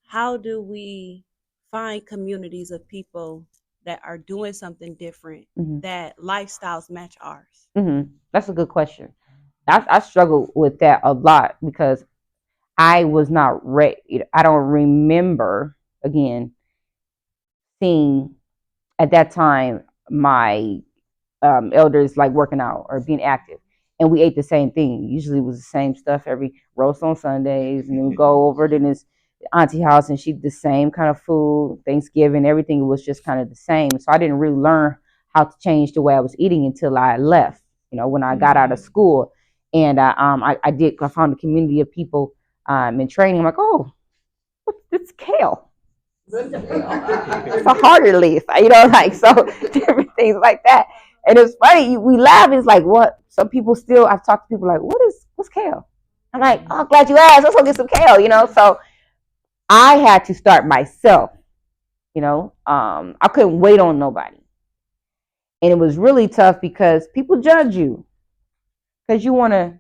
How do we find communities of people that are doing something different, that lifestyles match ours? That's a good question. I struggle with that a lot because I was not ready. I don't remember, again, seeing at that time my elders like working out or being active, and we ate the same thing. Usually it was the same stuff, every roast on Sundays, and then we go over to this auntie house and she did the same kind of food. Thanksgiving, everything was just kind of the same. So I didn't really learn how to change the way I was eating until I left, when I got out of school. And I found a community of people in training. I'm like, oh, it's kale. It's a harder leaf, so different things like that. And it's funny, we laugh. It's like, what? Some people still, I've talked to people like, what's kale? I'm like, oh, glad you asked. Let's go get some kale, So I had to start myself, I couldn't wait on nobody. And it was really tough because people judge you. Because you want to,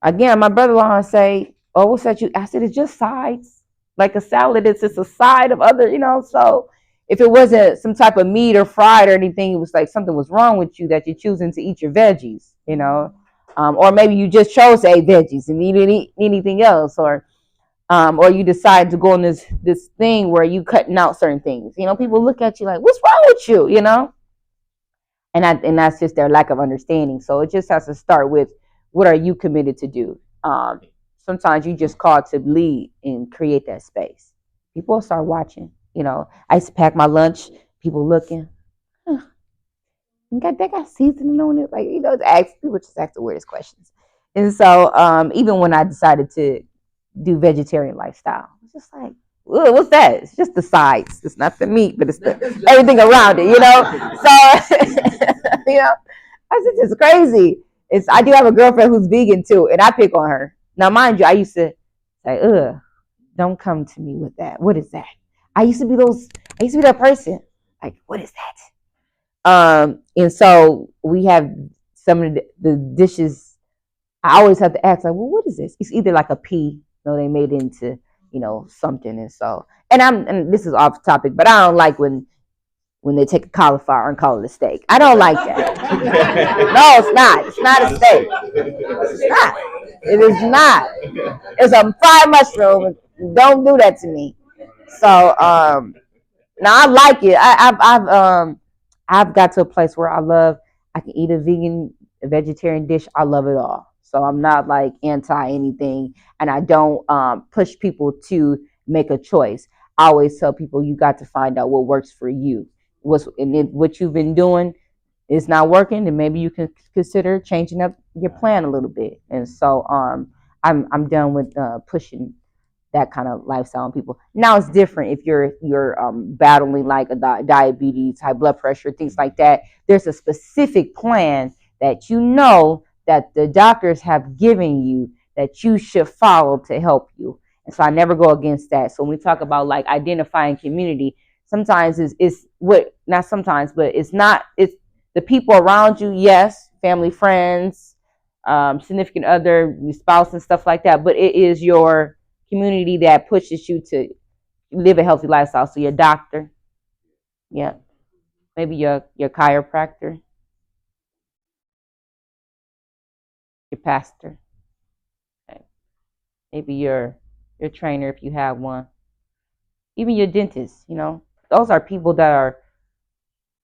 again, my brother-in-law say, oh, what's that? I said, it's just sides. Like a salad, it's just a side of other, So if it wasn't some type of meat or fried or anything, it was like something was wrong with you that you're choosing to eat your veggies, or maybe you just chose to eat veggies and you didn't eat anything else, or you decide to go on this thing where you cutting out certain things. People look at you like, what's wrong with you, and that's just their lack of understanding. So it just has to start with, what are you committed to do? Sometimes you just called to lead and create that space. People will start watching. I used to pack my lunch, people looking. Huh, they got seasoning on it, like people just ask the weirdest questions. And so even when I decided to do vegetarian lifestyle, it's just like, what's that? It's just the sides. It's not the meat, but it's everything around it, So I said, it's crazy. I do have a girlfriend who's vegan too, and I pick on her. Now, mind you, I used to say, ugh, don't come to me with that. What is that? I used to be that person. Like, what is that? And so we have some of the dishes. I always have to ask, like, well, what is this? It's either like a pea, they made into, something. And so, and this is off topic, but I don't like when they take a cauliflower and call it a steak. I don't like that. No, it's not. It's not a steak. It's not. It is not. It's a fried mushroom. Don't do that to me. So, now I like it. I've got to a place where I can eat a vegetarian dish. I love it all. So I'm not like anti anything, and I don't push people to make a choice. I always tell people, you got to find out what works for you. If what you've been doing is not working, then maybe you can consider changing up your plan a little bit. And so I'm done with pushing that kind of lifestyle on people. Now it's different if you're battling like a diabetes, high blood pressure, things like that. There's a specific plan that that the doctors have given you that you should follow to help you. And so I never go against that. So when we talk about like identifying community, sometimes it's what, not sometimes, but it's the people around you. Yes, family, friends, significant other, your spouse, and stuff like that. But it is your community that pushes you to live a healthy lifestyle. So your doctor, yeah, maybe your chiropractor, your pastor, okay. Maybe your trainer if you have one, even your dentist. Those are people that are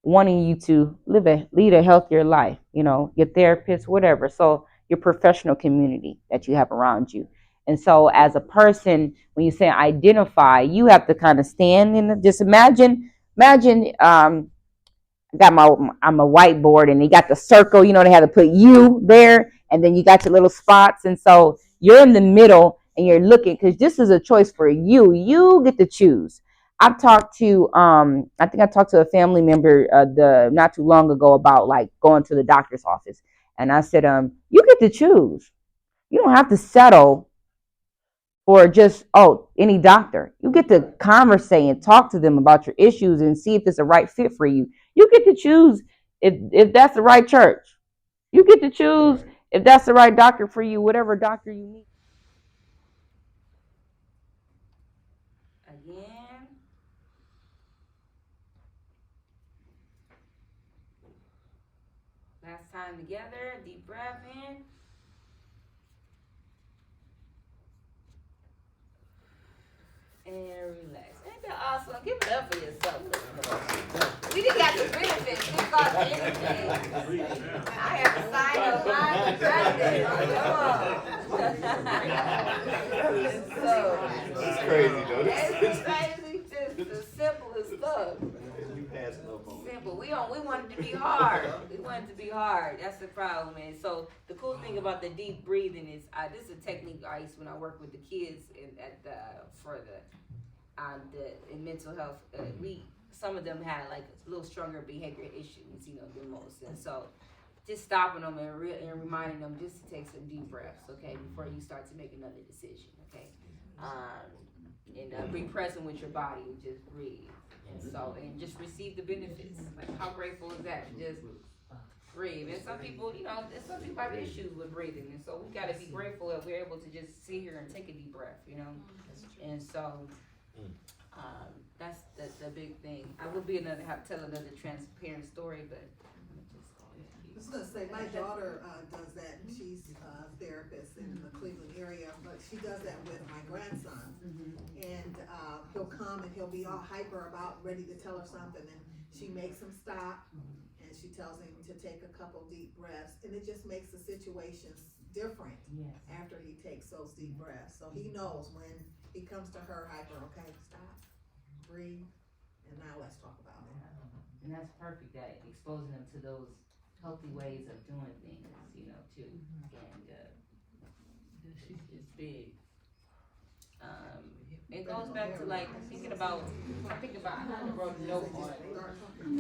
wanting you to lead a healthier life. Your therapist, whatever. So your professional community that you have around you. And so as a person, when you say identify, you have to kind of stand in just imagine I'm a whiteboard and you got the circle, they had to put you there, and then you got your little spots. And so you're in the middle and you're looking, because this is a choice for you. You get to choose. I think I talked to a family member not too long ago about like going to the doctor's office. And I said, you get to choose. You don't have to settle for just, any doctor. You get to conversate and talk to them about your issues and see if it's a right fit for you. You get to choose if that's the right church. You get to choose if that's the right doctor for you, whatever doctor you need. Again. Last time together, deep breath in. And relax. Ain't that awesome? Give it up for yourself. We didn't got the benefits. We got anything. I have to sign a line of credit. It's crazy though. It's crazy. Just the simplest stuff. You passing up on Simple. We want it to be hard. We want it to be hard. That's the problem, man. So the cool thing about the deep breathing is this is a technique I use when I work with the kids in mental health. Some of them had like a little stronger behavior issues, than most, and so just stopping them and reminding them just to take some deep breaths, okay, before you start to make another decision, okay, and be present with your body and just breathe, and just receive the benefits. Like, how grateful is that? Just breathe. And some people, some people have issues with breathing, and so we got to be grateful that we're able to just sit here and take a deep breath, And so that's the big thing. I will tell another transparent story, but I was gonna say, my daughter does that, and she's a therapist in the Cleveland area, but she does that with my grandson. And he'll come and he'll be all hyper about ready to tell her something, and she makes him stop, and she tells him to take a couple deep breaths, and it just makes the situations different after he takes those deep breaths. So he knows when he comes to her hyper, okay, stop, breathe, and now let's talk about it. And that's perfect, that exposing them to those healthy ways of doing things, too. And it's big. It goes back to like thinking about. I wrote a note on it.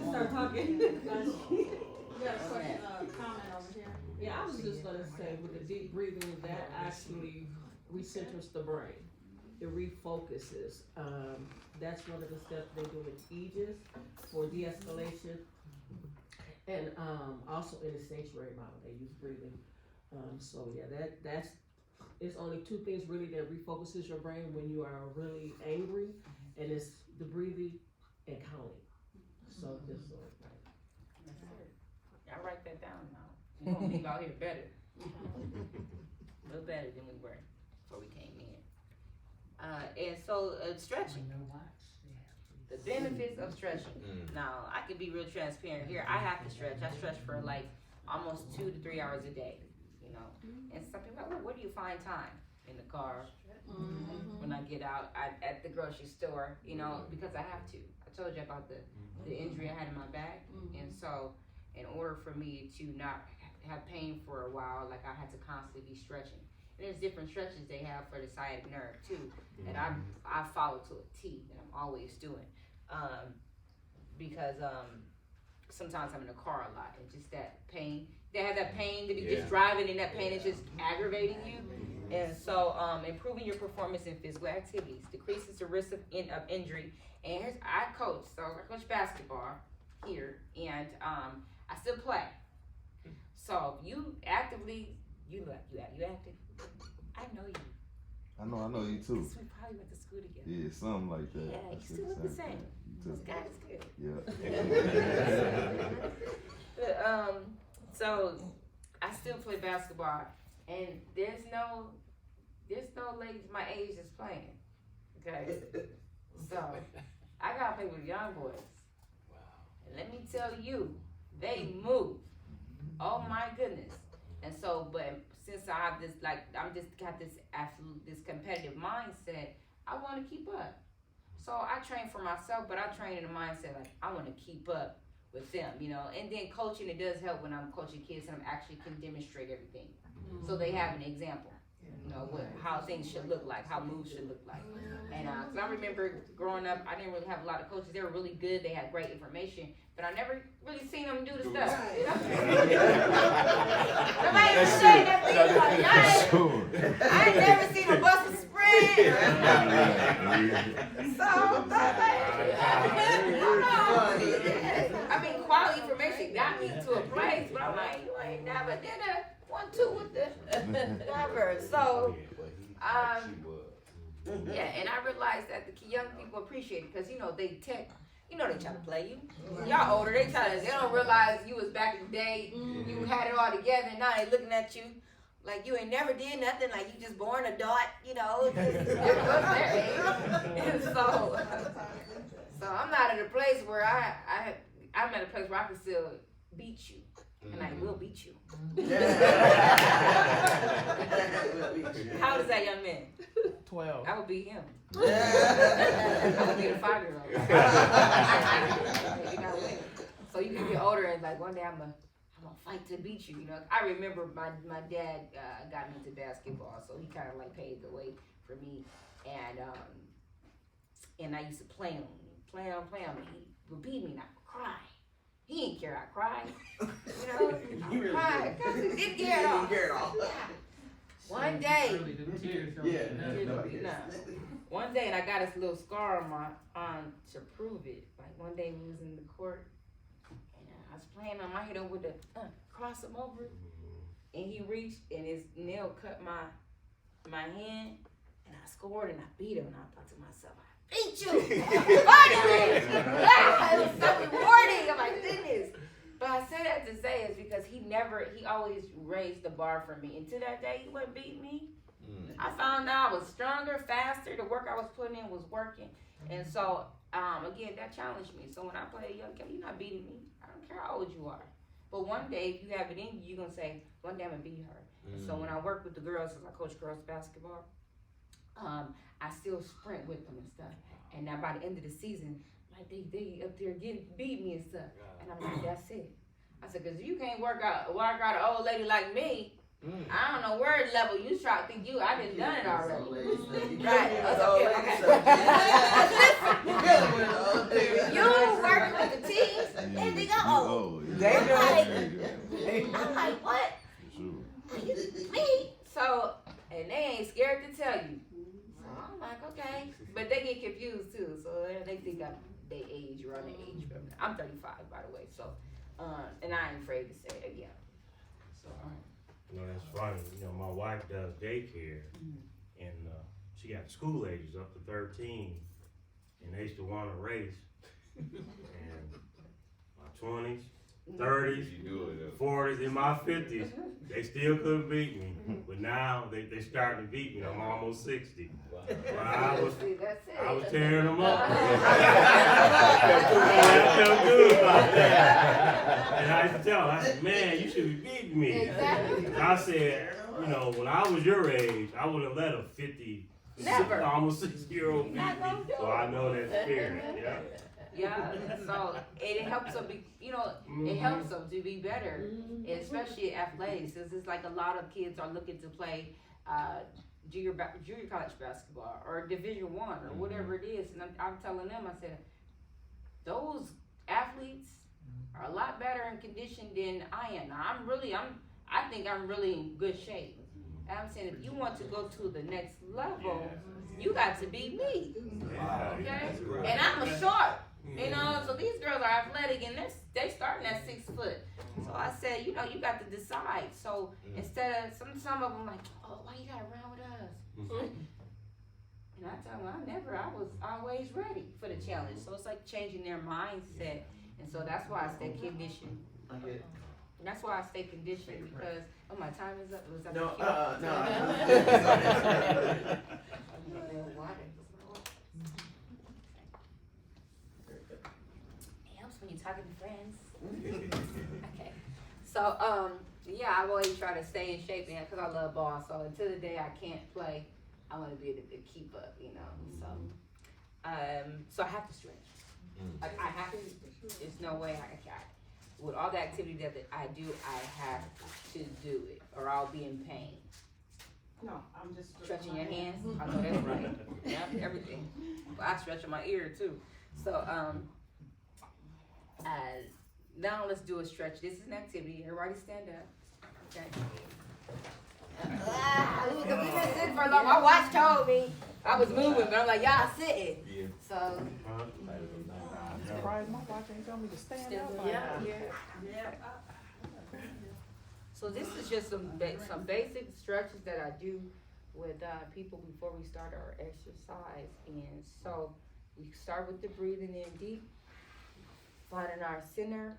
Start talking. You got a question, comment over here? Yeah, I was just gonna say with the deep breathing, that actually recenters the brain. It refocuses. That's one of the steps they do with Aegis for de-escalation. And also in the sanctuary model, they use breathing. So yeah, that's it's only two things really that refocuses your brain when you are really angry, and it's the breathing and counting. So just I write that down now. We're gonna leave out here better. A little better than we were before we came in. And so stretching. The benefits of stretching. Now, I can be real transparent here. I have to stretch. I stretch for like almost 2 to 3 hours a day, And some people are like, well, where do you find time? In the car, when I get out, at the grocery store, because I have to. I told you about the injury I had in my back. And so, in order for me to not have pain for a while, like I had to constantly be stretching. And there's different stretches they have for the sciatic nerve too, that I follow to a T, that I'm always doing. Because sometimes I'm in the car a lot, and just that pain. They have that pain that you're just driving, and that pain is just aggravating you. And so, improving your performance in physical activities decreases the risk of injury. And I coach basketball here, and I still play. So you actively, you active. I know you. I know you too. We probably went to school together. Yeah, something like that. Yeah, you still look the same. This guy is good. Yeah. So I still play basketball, and there's no ladies my age that's playing. Okay, so I gotta play with young boys. And let me tell you, they move. Oh my goodness. And so, but since I have this, I'm just got this competitive mindset, I want to keep up. So I train for myself, but I train in a mindset like I want to keep up with them, And then coaching, it does help when I'm coaching kids and I actually can demonstrate everything, so they have an example, how things should look like, how moves should look like. And cause I remember growing up, I didn't really have a lot of coaches. They were really good. They had great information, but I never really seen them do the stuff. Nobody ever said that thing. I ain't never seen them bust a spread. I mean, quality information got me to a place, but I'm like, you ain't never did a 1-2 with the numbers. So, yeah, and I realized that the young people appreciate it because they try to play you. Y'all older, they don't realize you was back in the day, you had it all together, and now they looking at you like you ain't never did nothing, like you just born a dot, So I'm not at a place where I'm at a place where I can still beat you. And I will beat you. How old is that young man? 12. I will beat him. I will beat a 5-year-old. You gotta win. So you can get older and like one day I'm gonna fight to beat you. I remember my dad got me into basketball, so he kind of like paved the way for me. And I used to play him. He would beat me and I would cry. He didn't care I cried. I really cried. He didn't care at all. One day, one day, and I got this little scar on my arm to prove it. Like one day we was in the court, and I was playing him. I hit him with the cross him over, and he reached and his nail cut my hand, and I scored and I beat him. And I thought to myself, I beat you! Finally! It was so rewarding. I'm like, goodness. But I say that to say is because he always raised the bar for me. And to that day, he wouldn't beat me. I found out I was stronger, faster. The work I was putting in was working. And so, again, that challenged me. So when I play a young kid, you're not beating me. I don't care how old you are. But one day, if you have it in you, you're going to say, one day I'm going to beat her. And so when I work with the girls, because I coach girls basketball, I still sprint with them and stuff. And now by the end of the season, like they up there beat me and stuff. And I'm like, that's it. I said, because you can't work out an old lady like me. I don't know where level you try to think you. I done done it already. Right. You working with the teams and they go, oh, I'm like, what? Me? So, and they ain't scared to tell you. So I'm like, okay. But they get confused too. So they think they age or underage. I'm 35, by the way. So, and I ain't afraid to say it again. So, that's funny. My wife does daycare, and she got school ages up to 13, and they used to want to race. And my 20s, 30s, 40s, in my 50s, they still couldn't beat me. But now they starting to beat me. I'm almost 60. But I was tearing them up. I felt good about that. And I used to tell them, I said, man, you should be beating me. Exactly. I said, when I was your age, I wouldn't let a 50, almost 60-year-old beat me. So I know that spirit. Yeah, so it helps them be, it helps them to be better, especially athletics. Because it's like a lot of kids are looking to play junior college basketball or Division I or whatever it is. And I'm telling them, I said, those athletes are a lot better in condition than I am. Now, I think I'm really in good shape. And I'm saying, if you want to go to the next level, you got to beat me. Okay? And I'm a short. So these girls are athletic and they starting at 6 foot. So I said, you got to decide. So instead of some of them like, oh, why you gotta run with us? And I tell them, I was always ready for the challenge. So it's like changing their mindset. And so that's why I stay conditioned. That's why I stay conditioned because my time is up. Was that No. Water. When you're talking to friends. Okay. So, I've always tried to stay in shape because I love ball. So until the day I can't play, I want to be able to keep up, So I have to stretch. I have to. There's no way I can. With all the activity that I do, I have to do it or I'll be in pain. No, I'm just stretching your hands. I know that's right. Yeah, everything. But I stretch in my ear too. So, now let's do a stretch. This is an activity. Everybody stand up. Okay. We've been sitting for a long. My watch told me I was moving, but I'm like, y'all sitting. Yeah. So. I'm surprised my watch ain't told me to stand up. Yeah. So this is just some basic stretches that I do with people before we start our exercise. And so we start with the breathing in deep. Finding our center.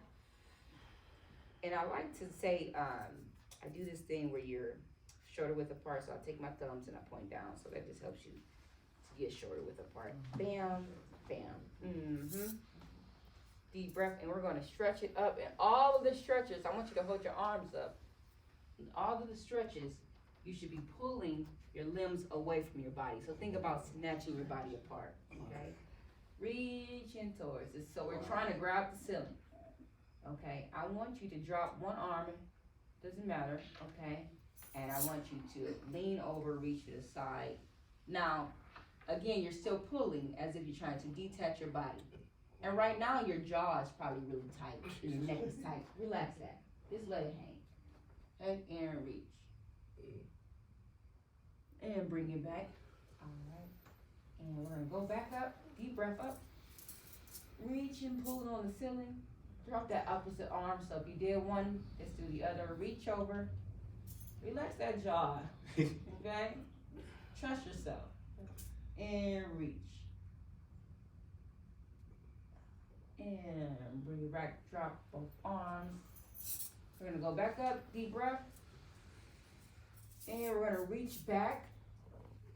And I like to say, I do this thing where you're shoulder width apart. So I take my thumbs and I point down. So that just helps you to get shoulder width apart. Bam, bam. Deep breath. And we're going to stretch it up. And all of the stretches, I want you to hold your arms up. In all of the stretches, you should be pulling your limbs away from your body. So think about snatching your body apart. Okay? Reaching towards it. So we're trying to grab the ceiling. Okay, I want you to drop one arm, doesn't matter, okay? And I want you to lean over, reach to the side. Now, again, you're still pulling as if you're trying to detach your body. And right now, your jaw is probably really tight. Your neck is tight. Relax that. Just let it hang. Okay, and reach. And bring it back. All right. And we're going to go back up. Deep breath up. Reach and pull on the ceiling. drop that opposite arm. So if you did one, let's do the other. Reach over. Relax that jaw. Okay? Trust yourself. And reach. And bring it back. Drop both arms. We're gonna go back up. Deep breath. And we're gonna reach back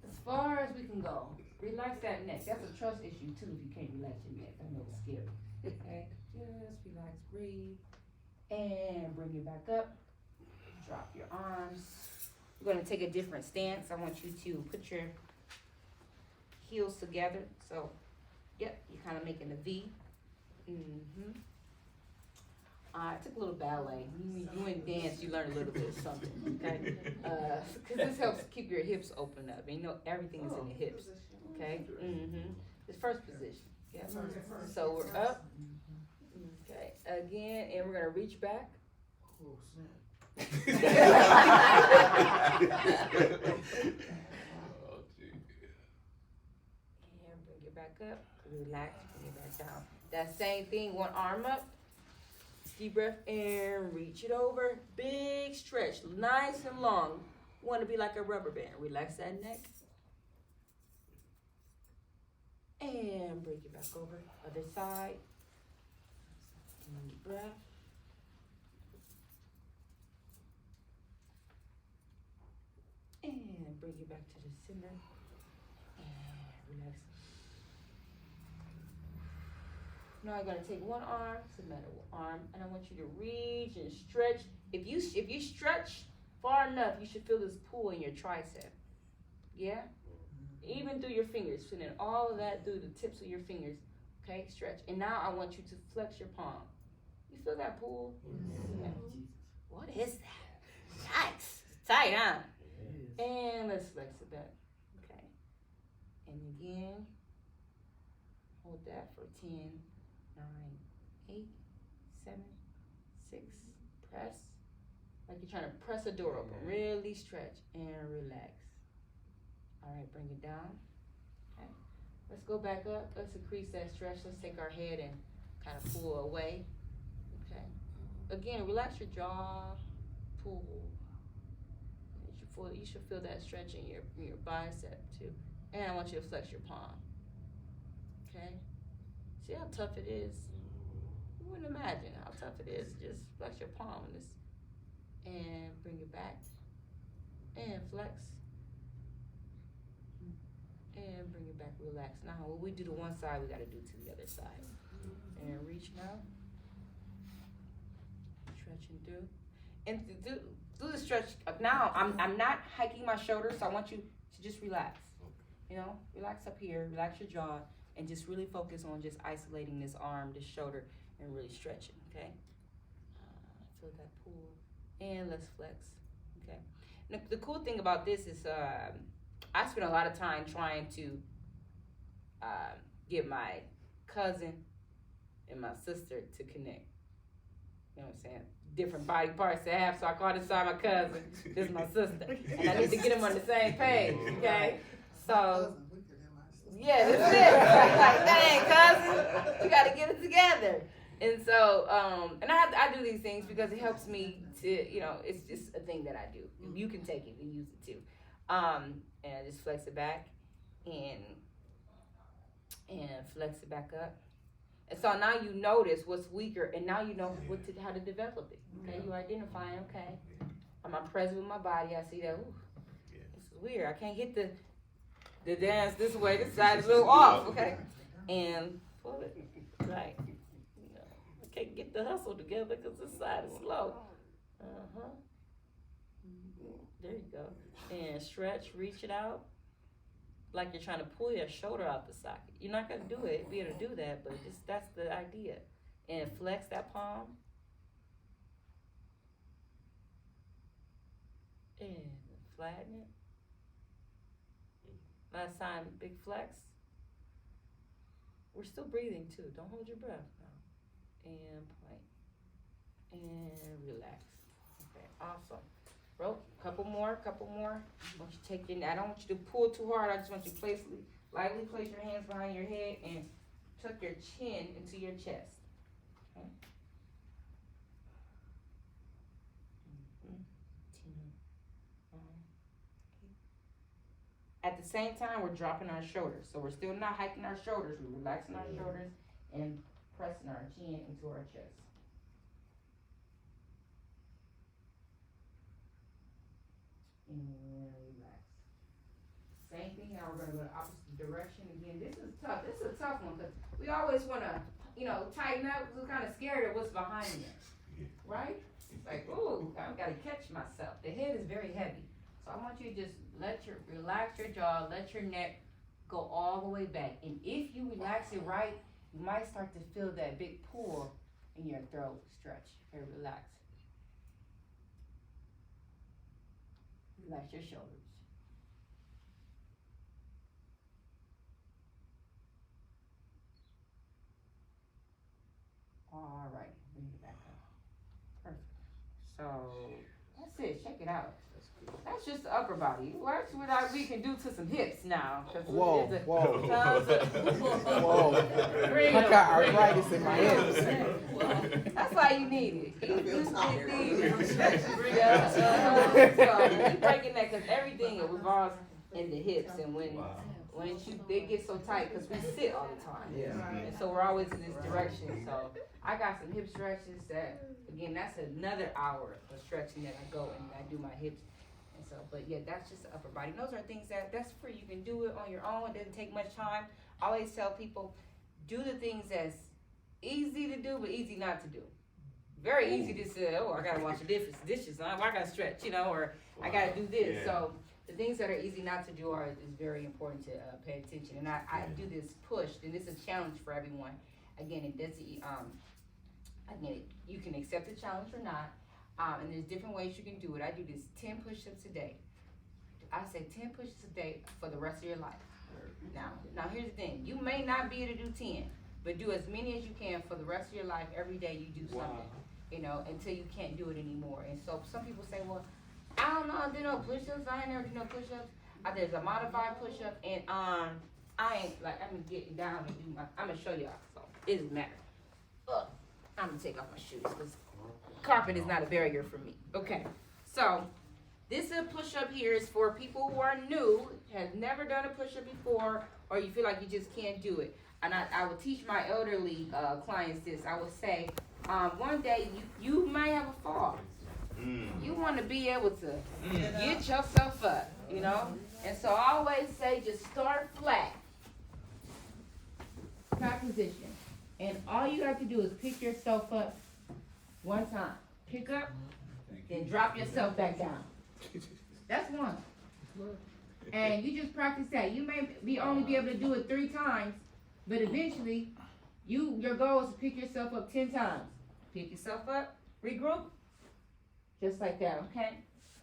as far as we can go. Relax that neck. That's a trust issue too if you can't relax your neck. I know it's scary. Okay? Just relax, breathe. And bring it back up. Drop your arms. We're gonna take a different stance. I want you to put your heels together. So, yep, you're kind of making a V. I took a little ballet. When you in dance, you learn a little bit of something, okay? Because this helps keep your hips open up. And you know everything is in the hips, okay? It's first position. Yeah. So we're up. Okay. Again, and we're gonna reach back. And bring it back up. Relax. Bring it back down. That same thing. One arm up. Deep breath and reach it over. Big stretch, nice and long. You want to be like a rubber band. Relax that neck. And bring it back over. Other side. Deep breath. And bring it back to the center. And relax. Now I'm gonna take one arm, it's a metal arm, and I want you to reach and stretch. If you stretch far enough, you should feel this pull in your tricep. Yeah? Even through your fingers, feeling all of that through the tips of your fingers. Okay, stretch. And now I want you to flex your palm. You feel that pull? Yeah. What is that? Yikes. It's tight, huh? And let's flex it back. Okay. And again, hold that for 10, 9, 8, 7, 6, press. Like you're trying to press a door open. Really stretch and relax. All right, bring it down. Okay. Let's go back up. Let's increase that stretch. Let's take our head and kind of pull away. Okay. Again, relax your jaw. Pull. You should feel that stretch in your bicep too. And I want you to flex your palm. Okay. See how tough it is? You wouldn't imagine how tough it is. Just flex your palm in this. And bring it back. And flex. And bring it back, relax. Now, when we do to one side, we got to do to the other side. And reach now. Stretching through. And do the stretch. Now, I'm not hiking my shoulders, so I want you to just relax. You know, relax up here, relax your jaw, and just really focus on just isolating this arm, this shoulder, and really stretch it, okay? Feel that pull. And let's flex, okay? Now, the cool thing about this is I spent a lot of time trying to get my cousin and my sister to connect. You know what I'm saying? Different body parts to have, so I called inside my cousin. This is my sister. And I need to get them on the same page, okay? So, yeah, that's it. Like, dang, cousin, we got to get it together. And so, and I do these things because it helps me to, you know, it's just a thing that I do. You can take it and use it too. And I just flex it back and flex it back up. And so now you notice what's weaker, and now you know how to develop it. Okay, you identify, okay, I'm present with my body. I see that, ooh, this is weird. I can't hit the dance this way. This side is a little off, okay? And pull it, right. You know, I can't get the hustle together because this side is slow. There you go. And stretch, reach it out. Like you're trying to pull your shoulder out the socket. You're not going to be able to do that, but that's the idea. And flex that palm. And flatten it. Last time, big flex. We're still breathing too. Don't hold your breath now. And point. And relax. Okay, awesome. Bro, couple more. I want you to take I don't want you to pull too hard. I just want you to lightly place your hands behind your head and tuck your chin into your chest. Okay? At the same time, we're dropping our shoulders. So we're still not hiking our shoulders. We're relaxing our shoulders and pressing our chin into our chest. And relax. Same thing, now we're gonna go the opposite direction again. This is tough. This is a tough one because we always wanna, tighten up. We're kind of scared of what's behind me, right? It's like, ooh, I've got to catch myself. The head is very heavy, so I want you to just relax your jaw, let your neck go all the way back. And if you relax it right, you might start to feel that big pull in your throat. Stretch. Very relaxed. Relax your shoulders. All right, bring it back up. Perfect. So that's it. Check it out. That's just the upper body. Watch what we can do to some hips now. Whoa. Freedom. I got arthritis in my hips. That's why you need it. You need it. So keep breaking that because everything revolves in the hips, and when they get so tight because we sit all the time. Yeah. And so we're always in this direction. So I got some hip stretches that, again, that's another hour of stretching that I go and I do my hips. And so, but yeah, that's just the upper body. And those are things that's free. You can do it on your own. It doesn't take much time. I always tell people, do the things that's easy to do, but easy not to do. Very easy to say, oh, I gotta wash the dishes, I gotta stretch, or I gotta do this. Yeah. So the things that are easy not to do is very important to pay attention. And I do this push, and this is a challenge for everyone. Again, you can accept the challenge or not, and there's different ways you can do it. I do this 10 push-ups a day. I say 10 push-ups a day for the rest of your life. Now here's the thing. You may not be able to do 10, but do as many as you can for the rest of your life. Every day you do something, until you can't do it anymore. And so some people say, well, I don't know, I do no push-ups. I ain't never do no push-ups. There's a modified push-up, and I ain't I'm getting down and do I'm gonna show y'all. So it doesn't matter. I'm gonna take off my shoes because carpet is not a barrier for me. Okay, so this push-up here is for people who are new, have never done a push-up before, or you feel like you just can't do it. And I would teach my elderly clients this. I would say, one day you might have a fall. You want to be able to get yourself up, And so I always say, just start flat. Top position. And all you have to do is pick yourself up one time. Pick up, then drop yourself back down. That's one. And you just practice that. You may only be able to do it 3 times, but eventually, your goal is to pick yourself up 10 times. Pick yourself up, regroup, just like that, okay?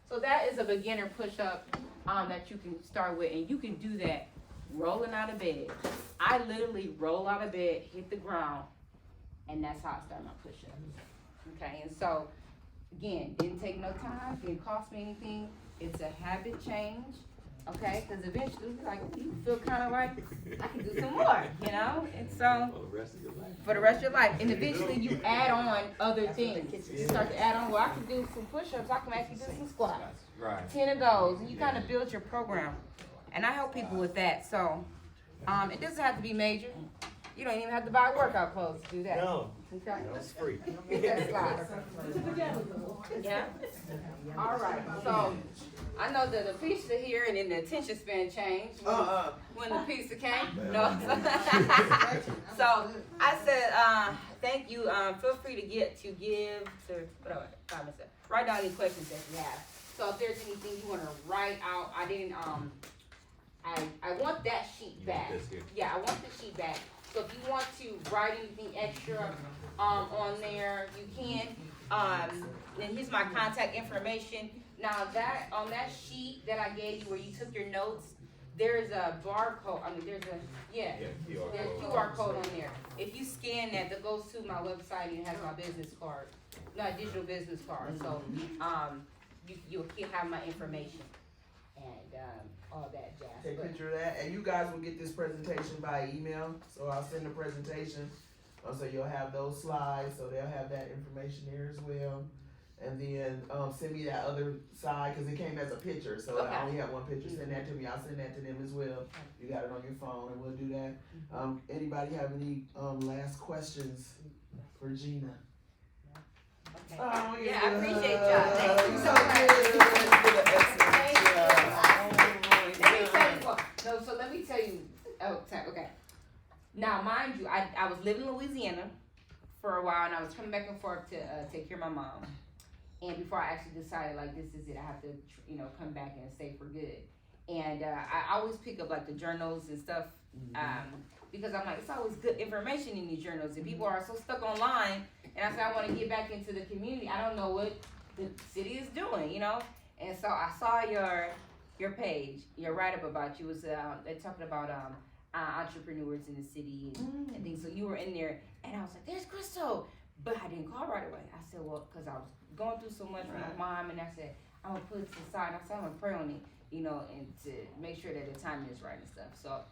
So that is a beginner push-up that you can start with, and you can do that rolling out of bed. I literally roll out of bed, hit the ground, and that's how I start my push-up. Okay, and so, again, didn't take no time, didn't cost me anything. It's a habit change, okay? Because eventually, you feel kind of like, I can do some more, And so, for the rest of your life. And eventually, you add on other things. You start to add on, well, I can do some push-ups, I can actually do some squats. Right. 10 of those, and you kind of build your program. And I help people with that, so it doesn't have to be major. You don't even have to buy workout clothes to do that. No, okay? That's free. That's slide. Yeah. All right. So I know that the pizza here and then the attention span changed when the pizza came. No. So I said, thank you. Feel free to give to whatever. Write down any questions that you have. So if there's anything you want to write out, I didn't. I want that sheet back. Yeah, I want the sheet back. So if you want to write anything extra on there, you can. And here's my contact information. Now on that sheet that I gave you where you took your notes, there's a barcode. There's a QR code on there. If you scan that goes to my website and it has my business card, not digital business card. So you'll have my information and all that jazz. Take a picture of that, and you guys will get this presentation by email. So I'll send the presentation, so you'll have those slides. So they'll have that information there as well. and then send me that other side because it came as a picture. So Okay. I only have one picture. Send that to me. I'll send that to them as well. You got it on your phone, and we'll do that. Anybody have any last questions for Gina? Okay. Oh, Yeah, I appreciate y'all. Thank you so much. Let me tell you what. No, so let me tell you. Oh, okay. Now, mind you, I was living in Louisiana for a while, and I was coming back and forth to take care of my mom. And before I actually decided, like, this is it, I have to, come back and stay for good. And I always pick up, like, the journals and stuff, because I'm like, it's always good information in these journals. And people are so stuck online, and I said, I want to get back into the community. I don't know what the city is doing, And so I saw your page, your write-up about you. Was they're talking about entrepreneurs in the city and things. So you were in there, and I was like, there's Crystal. But I didn't call right away. I said, well, because I was going through so much with my mom, and I said, I'm going to put this aside. I said, I'm going to pray on it, and to make sure that the timing is right and stuff. So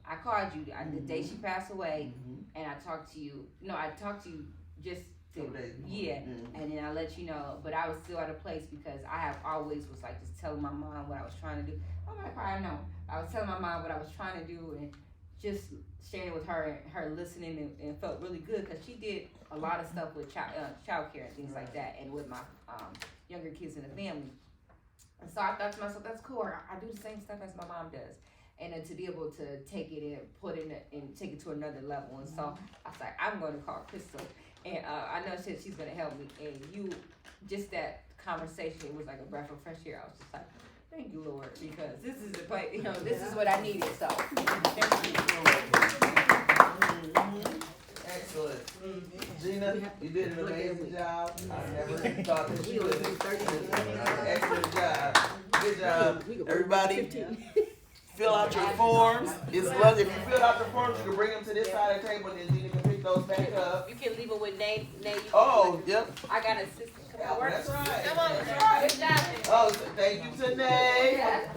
I called you the day she passed away, and I talked to you. No, I talked to you just to, and then I let you know. But I was still at a place because I have always was like just telling my mom what I was trying to do. I'm like, I know. I was telling my mom what I was trying to do, and just sharing it with her and her listening and felt really good because she did a lot of stuff with child care and things like that, and with my younger kids in the family. And so I thought to myself, that's cool. I do the same stuff as my mom does, and then to be able to take it and put it and take it to another level. And so I was like, I'm going to call Crystal, and I know she's going to help me. And you, just that conversation was like a breath of fresh air. I was just like, thank you, Lord, because this is the place, this is what I needed. So, thank you. Excellent. Gina, you did an amazing job. I never thought that you would. Excellent job. Good job. Everybody, fill out your forms. It's lovely. If you fill out your forms, you can bring them to this side of the table, and then Gina can pick those back up. You can leave it with name. Oh, yep. I got an assistant. That's right. Come on, that's right. Good job. Oh, thank you, Tanae.